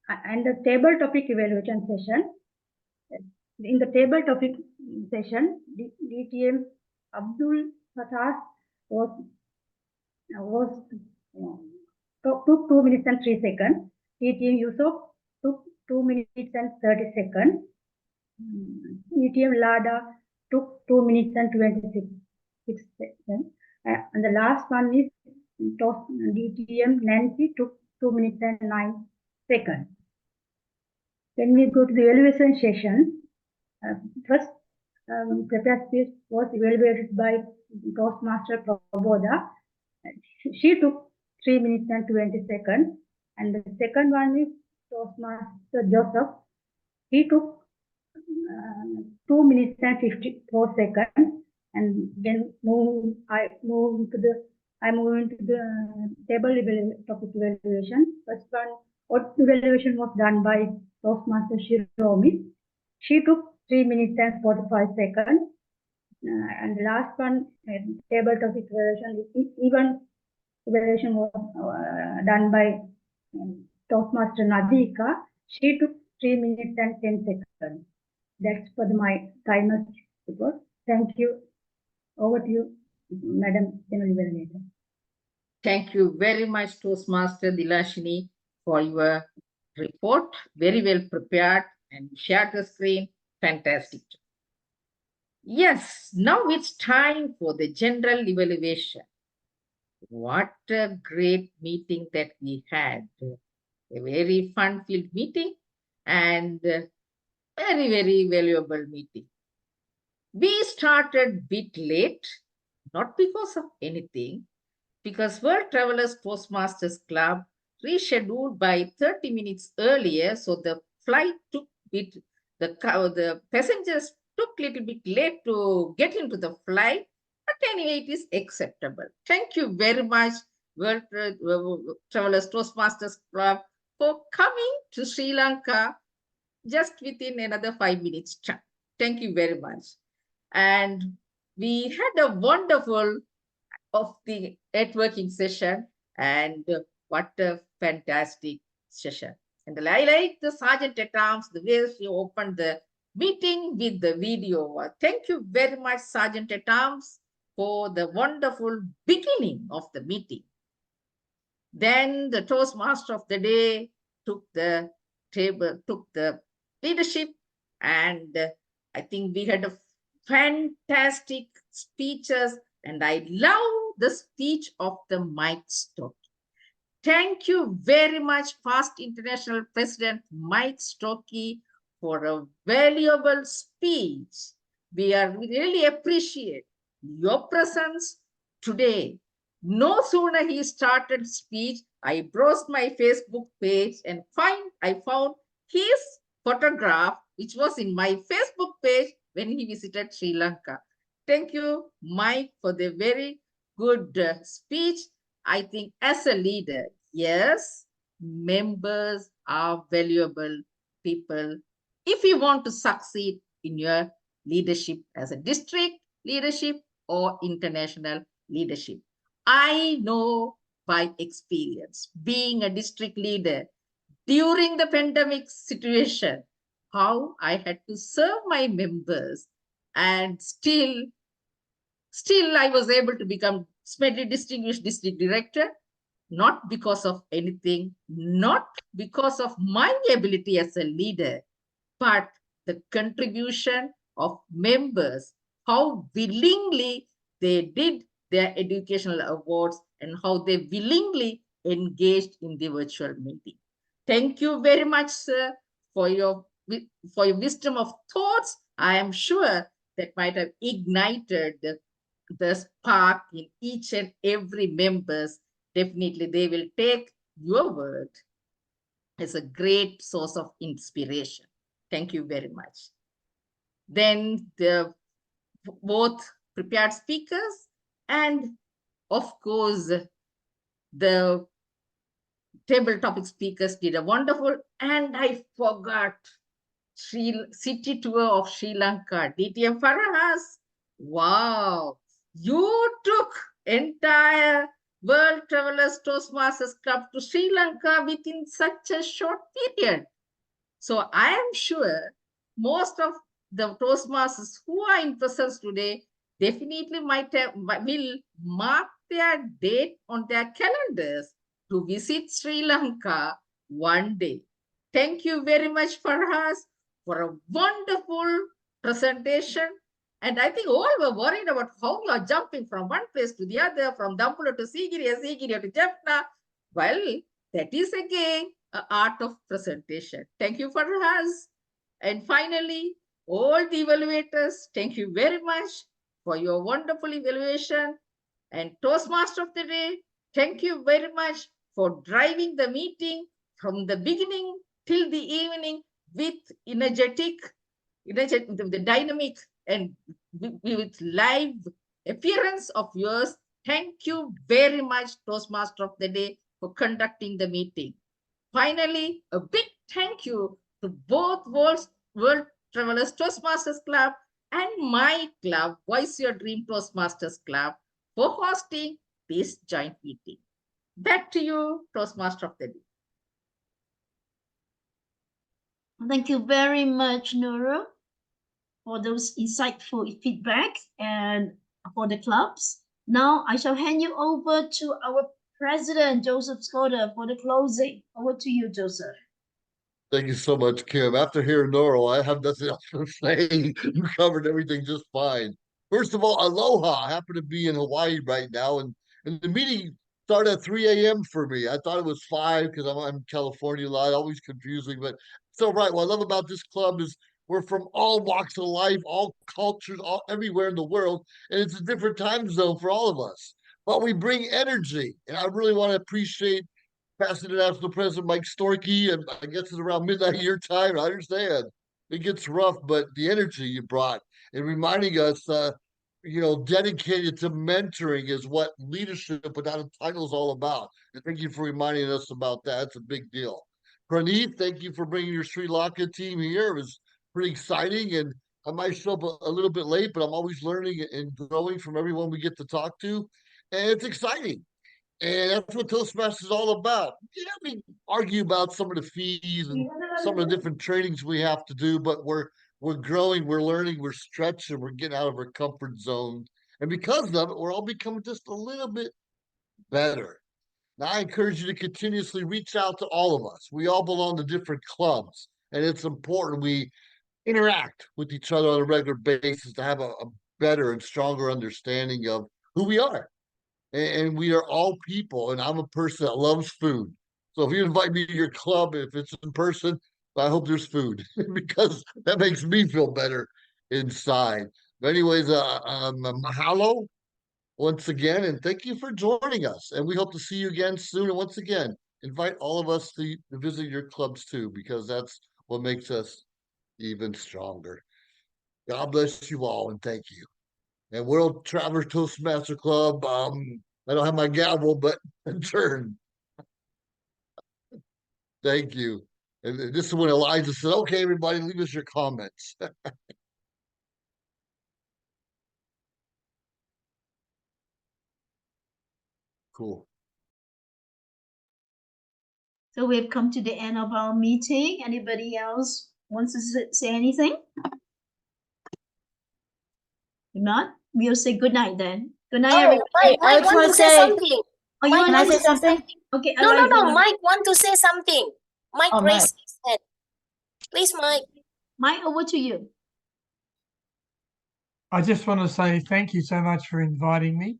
And the table topic evaluation session. In the table topic session, DTM Abdul Fatah took 2 minutes and 3 seconds. DTM Yusuf took 2 minutes and 30 seconds. DTM Lada took 2 minutes and 26 seconds. And the last one is DTM Nancy took 2 minutes and 9 seconds. When we go to the evaluation session, first prepared speech was evaluated by Toastmaster Praboda. She took 3 minutes and 20 seconds. And the second one is Toastmaster Joseph. He took 2 minutes and 54 seconds. And then I move into the table topic evaluation. First one, evaluation was done by Toastmaster Shiromi. She took 3 minutes and 45 seconds. And the last one, table topic evaluation, even evaluation was done by Toastmaster Nadika. She took 3 minutes and 10 seconds. That's for my timer report. Thank you. Over to you, Madam General Evaluator. Thank you very much, Toastmaster Dilashini, for your report. Very well prepared and shared the screen. Fantastic. Yes, now it's time for the general evaluation. What a great meeting that we had. A very fun-filled meeting and very, very valuable meeting. We started a bit late, not because of anything, because World Travelers Toastmasters Club rescheduled by 30 minutes earlier, so the flight took the passengers took little bit late to get into the flight, but anyway, it is acceptable. Thank you very much, World Travelers Toastmasters Club, for coming to Sri Lanka just within another 5 minutes time. Thank you very much. And we had a wonderful of the networking session, and what a fantastic session. And I like the Sergeant at Arms, the way she opened the meeting with the video. Thank you very much, Sergeant at Arms, for the wonderful beginning of the meeting. Then the Toastmaster of the day took the leadership, and I think we had a fantastic speeches, and I love the speech of the Mike Storkey. Thank you very much, past International President Mike Storkey, for a valuable speech. We really appreciate your presence today. No sooner he started speech, I browsed my Facebook page and I found his photograph, which was in my Facebook page when he visited Sri Lanka. Thank you, Mike, for the very good speech. I think as a leader, yes, members are valuable people if you want to succeed in your leadership as a district leadership or international leadership. I know by experience, being a district leader during the pandemic situation, how I had to serve my members, and still I was able to become smartly distinguished district director, not because of anything, not because of my ability as a leader, but the contribution of members, how willingly they did their educational awards and how they willingly engaged in the virtual meeting. Thank you very much, sir, for your wisdom of thoughts. I am sure that might have ignited the spark in each and every members. Definitely they will take your word as a great source of inspiration. Thank you very much. Then both prepared speakers and of course the table topic speakers did a wonderful, and I forgot city tour of Sri Lanka, DTM Farahas. Wow, you took entire World Travelers Toastmasters Club to Sri Lanka within such a short period. So I am sure most of the Toastmasters who are in presence today definitely will mark their date on their calendars to visit Sri Lanka one day. Thank you very much, Farhas, for a wonderful presentation. And I think all were worried about how you are jumping from one place to the other, from Dambulla to Sigiriya, Sigiriya to Jaffna. Well, that is again an art of presentation. Thank you, Farhas. And finally, all the evaluators, thank you very much for your wonderful evaluation. And Toastmaster of the Day, thank you very much for driving the meeting from the beginning till the evening with the dynamic and with live appearance of yours. Thank you very much, Toastmaster of the Day, for conducting the meeting. Finally, a big thank you to both World Travelers Toastmasters Club and my club, Voice Your Dream Toastmasters Club, for hosting this joint meeting. Back to you, Toastmaster of the Day. Thank you very much, Nuru, for those insightful feedback and for the clubs. Now I shall hand you over to our President, Joseph Skoda, for the closing. Over to you, Joseph. Thank you so much, Kim. After hearing Nora, I have nothing else to say. You covered everything just fine. First of all, aloha. I happen to be in Hawaii right now, and the meeting started at 3 a.m. for me. I thought it was 5 because I'm in California a lot, always confusing, but it's all right. What I love about this club is we're from all walks of life, all cultures, everywhere in the world, and it's a different time zone for all of us. But we bring energy, and I really want to appreciate past International President Mike Storkey, and I guess it's around midnight your time. I understand it gets rough, but the energy you brought and reminding us, dedicated to mentoring is what leadership without a title is all about. And thank you for reminding us about that. It's a big deal. Praneeth, thank you for bringing your Sri Lanka team here. It was pretty exciting, and I might show up a little bit late, but I'm always learning and growing from everyone we get to talk to, and it's exciting. And that's what Toastmasters is all about. Yeah, we argue about some of the fees and some of the different trainings we have to do, but we're growing, we're learning, we're stretching, we're getting out of our comfort zone. And because of it, we're all becoming just a little bit better. Now, I encourage you to continuously reach out to all of us. We all belong to different clubs, and it's important we interact with each other on a regular basis to have a better and stronger understanding of who we are. And we are all people, and I'm a person that loves food. So if you invite me to your club, if it's in person, I hope there's food because that makes me feel better inside. But anyways, mahalo once again, and thank you for joining us. And we hope to see you again soon. And once again, invite all of us to visit your clubs too, because that's what makes us even stronger. God bless you all, and thank you. And World Travelers Toastmaster Club, I don't have my gavel, but turn. Thank you. And this is when Eliza said, okay, everybody, leave us your comments. Cool. So we've come to the end of our meeting. Anybody else wants to say anything? If not, we'll say good night then. Good night, everybody. Mike I just want wanna to say say- something. Oh, you Mike want Can I to say something? Okay, No, Eliza. Mike want to say something. Mike Oh, raised his hand. Please, Mike. Mike, over to you. I just want to say thank you so much for inviting me.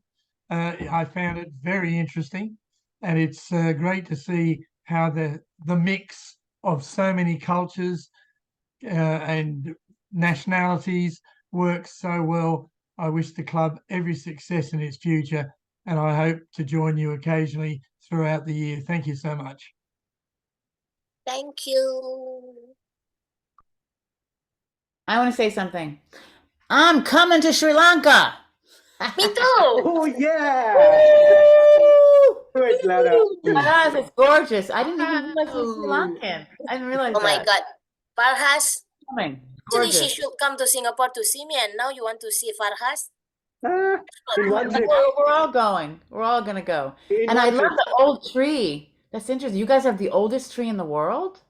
I found it very interesting, and it's great to see how the mix of so many cultures and nationalities works so well. I wish the club every success in its future, and I hope to join you occasionally throughout the year. Thank you so much. Thank you. I want to say something. I'm coming to Sri Lanka. Me too. Oh, yeah. Do it, Lara. Yes, it's gorgeous. I didn't even realize he was Sri Lankan. I didn't realize Oh my that. God. Farhas, Coming. actually she Gorgeous. should come to Singapore to see me, and now you want to see Farhas? In one trip. We're all going. We're all gonna go. In And I one love trip. the old tree. That's interesting. You guys have the oldest tree in the world?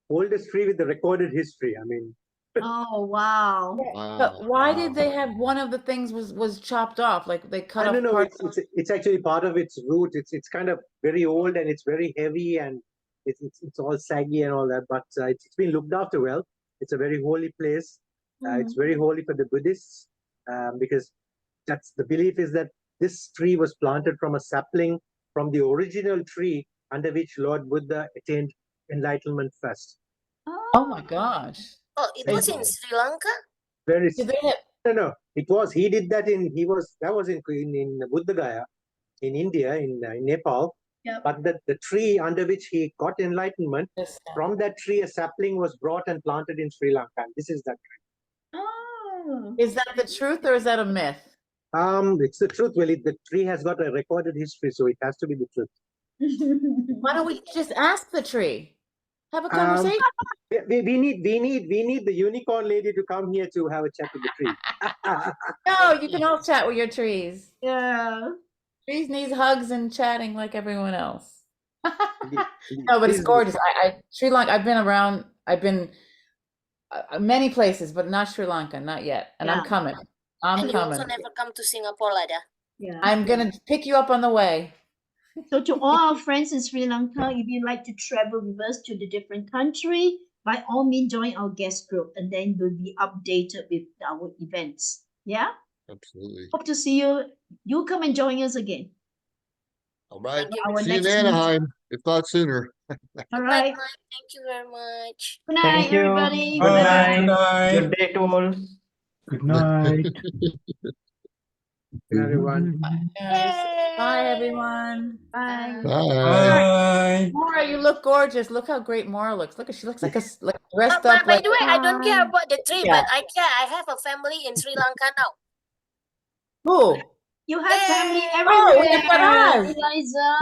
Oldest tree with the recorded history. I mean, Oh, wow. But why did they have one of the things was chopped off? Like they cut I off don't know. part. It's actually part of its root. It's kind of very old and it's very heavy and it's all saggy and all that. But it's been looked after well. It's a very holy place. It's very holy for the Buddhists because that's the belief is that this tree was planted from a sapling from the original tree under which Lord Buddha attained enlightenment first. Oh my gosh. Oh, it was in Sri Lanka? Very Did they have, no. It was he did that in Buddha Gaya in India in Nepal. Yep. But the tree under which he got enlightenment, from that tree a sapling was brought and planted in Sri Lanka. And this is that tree. Oh. is that the truth or is that a myth? It's the truth. Well, the tree has got a recorded history, so it has to be the truth. Why don't we just ask the tree? Have a conversation. We need the unicorn lady to come here to have a chat with the tree. No, you can all chat with your trees. Yeah. Trees needs hugs and chatting like everyone else. No, but it's gorgeous. I Sri Lanka. I've been around. I've been many places, but not Sri Lanka, not yet. And I'm coming. And you also never come to Singapore, Lada. Yeah. I'm gonna pick you up on the way. So to all our friends in Sri Lanka, if you'd like to travel with us to the different country, by all means join our guest group and then we'll be updated with our events. Yeah? Absolutely. Hope to see you. You come and join us again. All right. Our See you in next Anaheim, if not sooner. All right. Thank you very much. Good night, Thank you. everybody. Good Bye. night. Good day to all. Good night. Everyone. Bye, everyone. Bye. Bye. Bye. Tammy. Maura, you look gorgeous. Look how great Maura looks. Look, she looks like like dressed But up by like. the way, I don't care about the trip, Yeah. but I care. I have a family in Sri Lanka now. Who? You have family Yay! Oh, we everywhere, have Faraz. Eliza.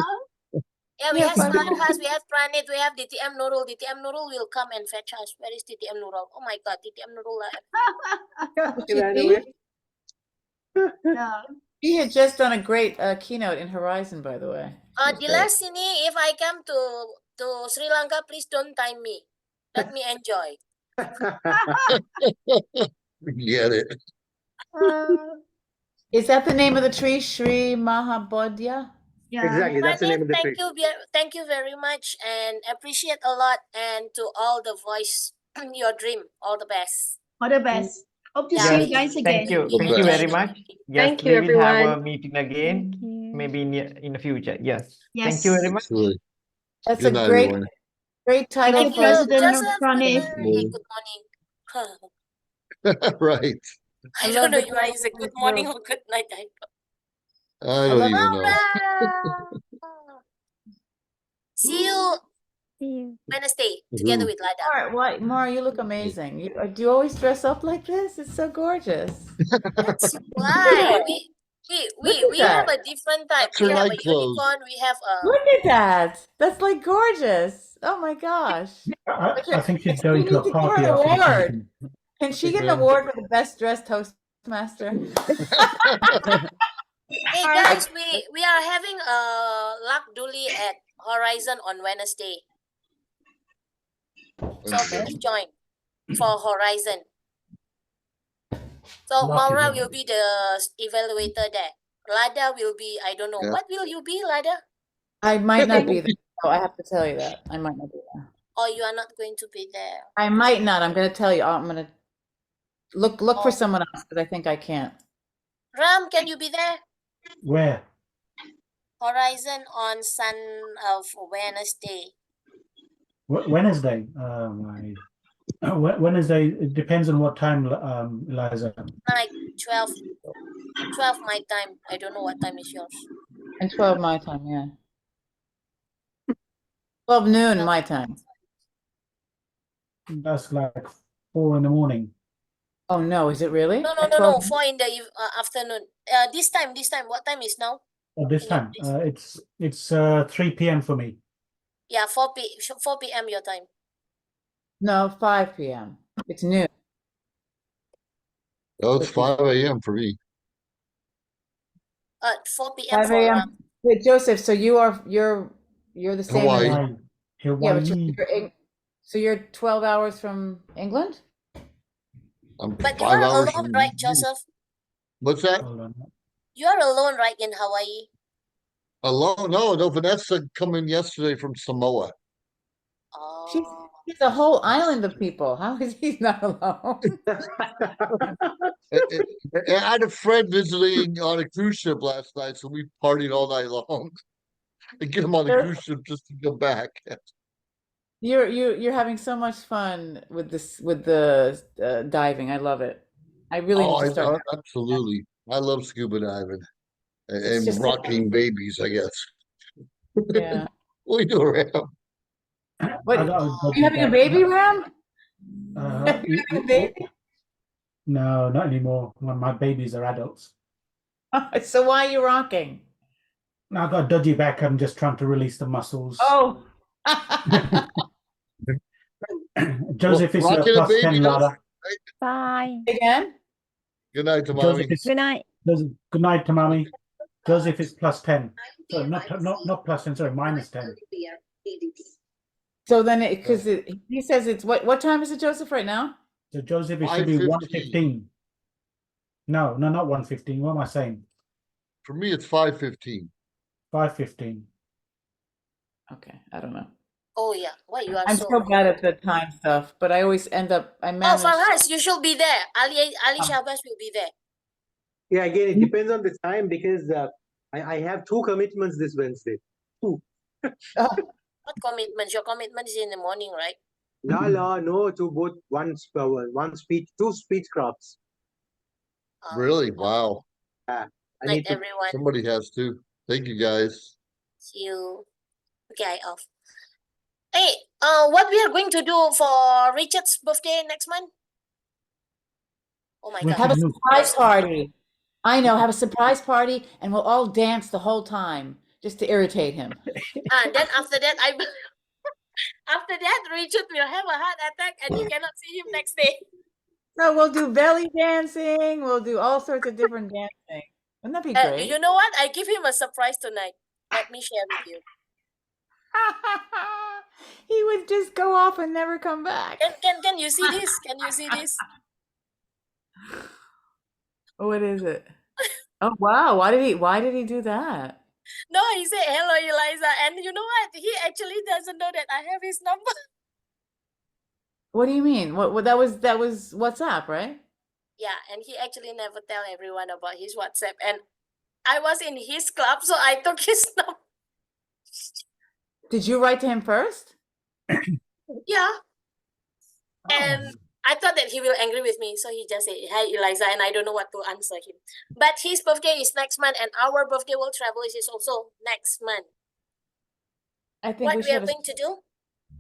Yeah, we Yeah, have Faraz. Starhas, we have Pranit, we have DTM Nurul. DTM Nurul will come and fetch us. Where is DTM Nurul? Oh my God, DTM Nurul left. He ran away. Yeah. He had just done a great keynote in Horizon, by the way. Dila sini, if I come to Sri Lanka, please don't time me. Let me enjoy. Get it. Is that the name of the tree, Sri Mahabodhya? Yeah. Exactly, that's the name of the tree. Thank you very much, and appreciate a lot. And to all the voice, your dream, all the best. All the best. Hope to see Yes, you guys again. thank you. The Thank you best. very much. Yes, Thank you, we will have everyone. a meeting again, maybe in the future. Yes. Thank Yes. you very much. Absolutely. That's Good a night, great, everyone. great title Thank you, for. President Joseph, Pranit. good morning. Right. I I love don't know the you are is a title good of the morning group. or good night. I I don't love even know. See you See you. Wednesday together with Lada. Mara, you look amazing. Do you always dress up like this? It's so gorgeous. That's why we have that. a different type. That's We her have night a clothes. unicorn. We have a. Look at that. That's like gorgeous. Oh my gosh. I think she's We going to need a to give her party an after this award. meeting. Can she get an Yeah. award for the best dressed Toastmaster? Hey guys, we are having a luck dually at Horizon on Wednesday. So please join for Horizon. So Lucky Maura her. will be the evaluator there. Lada will be, I don't know. Yeah. What will you be, Lada? I might not be there. Oh, I have to tell you that. I might not be there. Or you are not going to be there? I might not. I'm going to tell you. I'm going to look for someone else because I think I can't. Ram, can you be there? Where? Horizon on Wednesday. Wednesday. Wednesday. It depends on what time, Eliza. Night, 12 my time. I don't know what time is yours. And 12 my time, yeah. 12 noon my time. That's like 4 in the morning. Oh no, is it really? No, 4 in the afternoon. This time, what time is now? Oh, this time. It's 3 p.m. for me. Yeah, 4 p.m. your time. No, 5 p.m. It's noon. Oh, it's 5 a.m. for me. 4 p.m. 5 for Ram. a.m. Wait, Joseph, so you're the same Hawaii. as Hawaii. Yeah, but so you're 12 hours from England? I'm But you 5 are hours alone, from right, Joseph? What's that? You are alone, right, in Hawaii? Alone? No, Vanessa come in yesterday from Samoa. She's a whole island of people. How is he not alone? I had a friend visiting on a cruise ship last night, so we partied all night long. And get him on the cruise ship just to come back. You're having so much fun with the diving. I love it. I really need to start. Absolutely. I love scuba diving It's and just rocking babies, I guess. Yeah. What are you doing, Ram? What? Are you having a baby, Ram? No, not anymore. My babies are adults. So why are you rocking? Now I've got a dodgy back. I'm just trying to release the muscles. Oh. Joseph is rocking a plus baby 10, does- Lada. Bye. Again? Good night, to Joseph mommy. is, Good night. Good night, Tamami. Joseph is plus 10. So not plus 10, sorry, minus 10. So then, because he says it's what time is it, Joseph, right now? So Joseph, it should be 1:15. No, not 1:15. What am I saying? For me, it's 5:15. 5:15. Okay, I don't know. Oh yeah, why you are I'm so bad at the time stuff, but I always end up. I Oh, manage. Farhas, you should be there. Ali Shahbaz will be there. Yeah, again, it depends on the time because I have 2 commitments this Wednesday. 2. What commitments? Your commitment is in the morning, right? No, to both one speech, 2 speech crafts. Really? Wow. I Night, need to. everyone. Somebody has to. Thank you, guys. See you. Okay, off. Hey, what we are going to do for Richard's birthday next month? Oh my God. Have a surprise party. I know, have a surprise party and we'll all dance the whole time just to irritate him. And then after that, after that, Richard will have a heart attack and you cannot see him next day. No, we'll do belly dancing. We'll do all sorts of different dancing. Wouldn't that be great? You know what? I give him a surprise tonight. Let me share with you. He would just go off and never come back. Can you see this? Can you see this? What is it? Oh wow! Why did he do that? No, he said hello, Eliza, and you know what? He actually doesn't know that I have his number. What do you mean? What that was WhatsApp, right? Yeah, and he actually never tell everyone about his WhatsApp, and I was in his club, so I took his number. Did you write to him first? Yeah. And I thought that he will angry with me, so he just said, "Hi, Eliza," and I don't know what to answer him. But his birthday is next month, and our birthday World Travelers is also next month. I think What we we should are have going to do?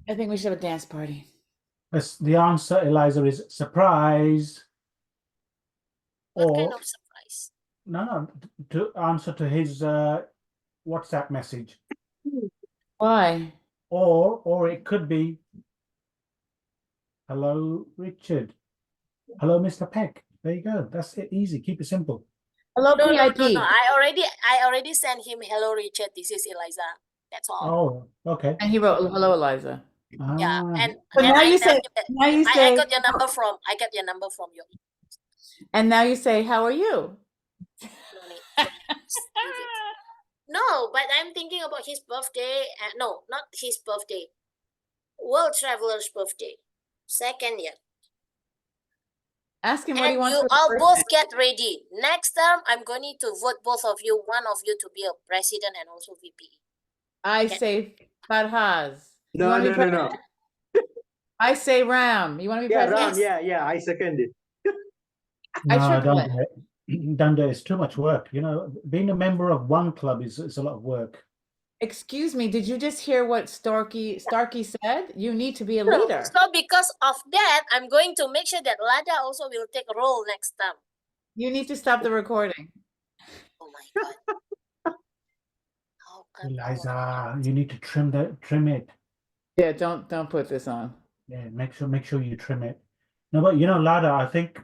I think we should have a dance party. Yes, the answer, Eliza, is surprise. What kind of surprise? No, to answer to his WhatsApp message. Why? Or it could be, hello, Richard. Hello, Mr. Peck. There you go. That's it. Easy. Keep it simple. Hello, No, PIP. no. I already sent him, "Hello, Richard. This is Eliza." That's all. Oh, okay. And he wrote, "Hello, Eliza." Yeah, and But now I you tell say, him that now you I say, got your number from your. and now you say, "How are you?" No, but I'm thinking about his birthday. No, not his birthday. World Traveler's birthday, 2nd year. Ask him what he And wants you for all his both birthday. get ready. Next term, I'm going to vote both of you, one of you to be a president and also VP. I say Farhaz. You No, want to be no, no, no. president? I say Ram. You want to be Yeah, president? Ram. Yeah. I second it. I No, triple don't it. do it. Don't do it. It's too much work. You know, being a member of one club is a lot of work. Excuse me, did you just hear what Storkey said? You need to be a No, leader. so because of that, I'm going to make sure that Lada also will take a role next time. You need to stop the recording. Oh my God. Eliza, you need to trim it. Yeah, don't put this on. Yeah, make sure you trim it. No, but you know, Lada, I think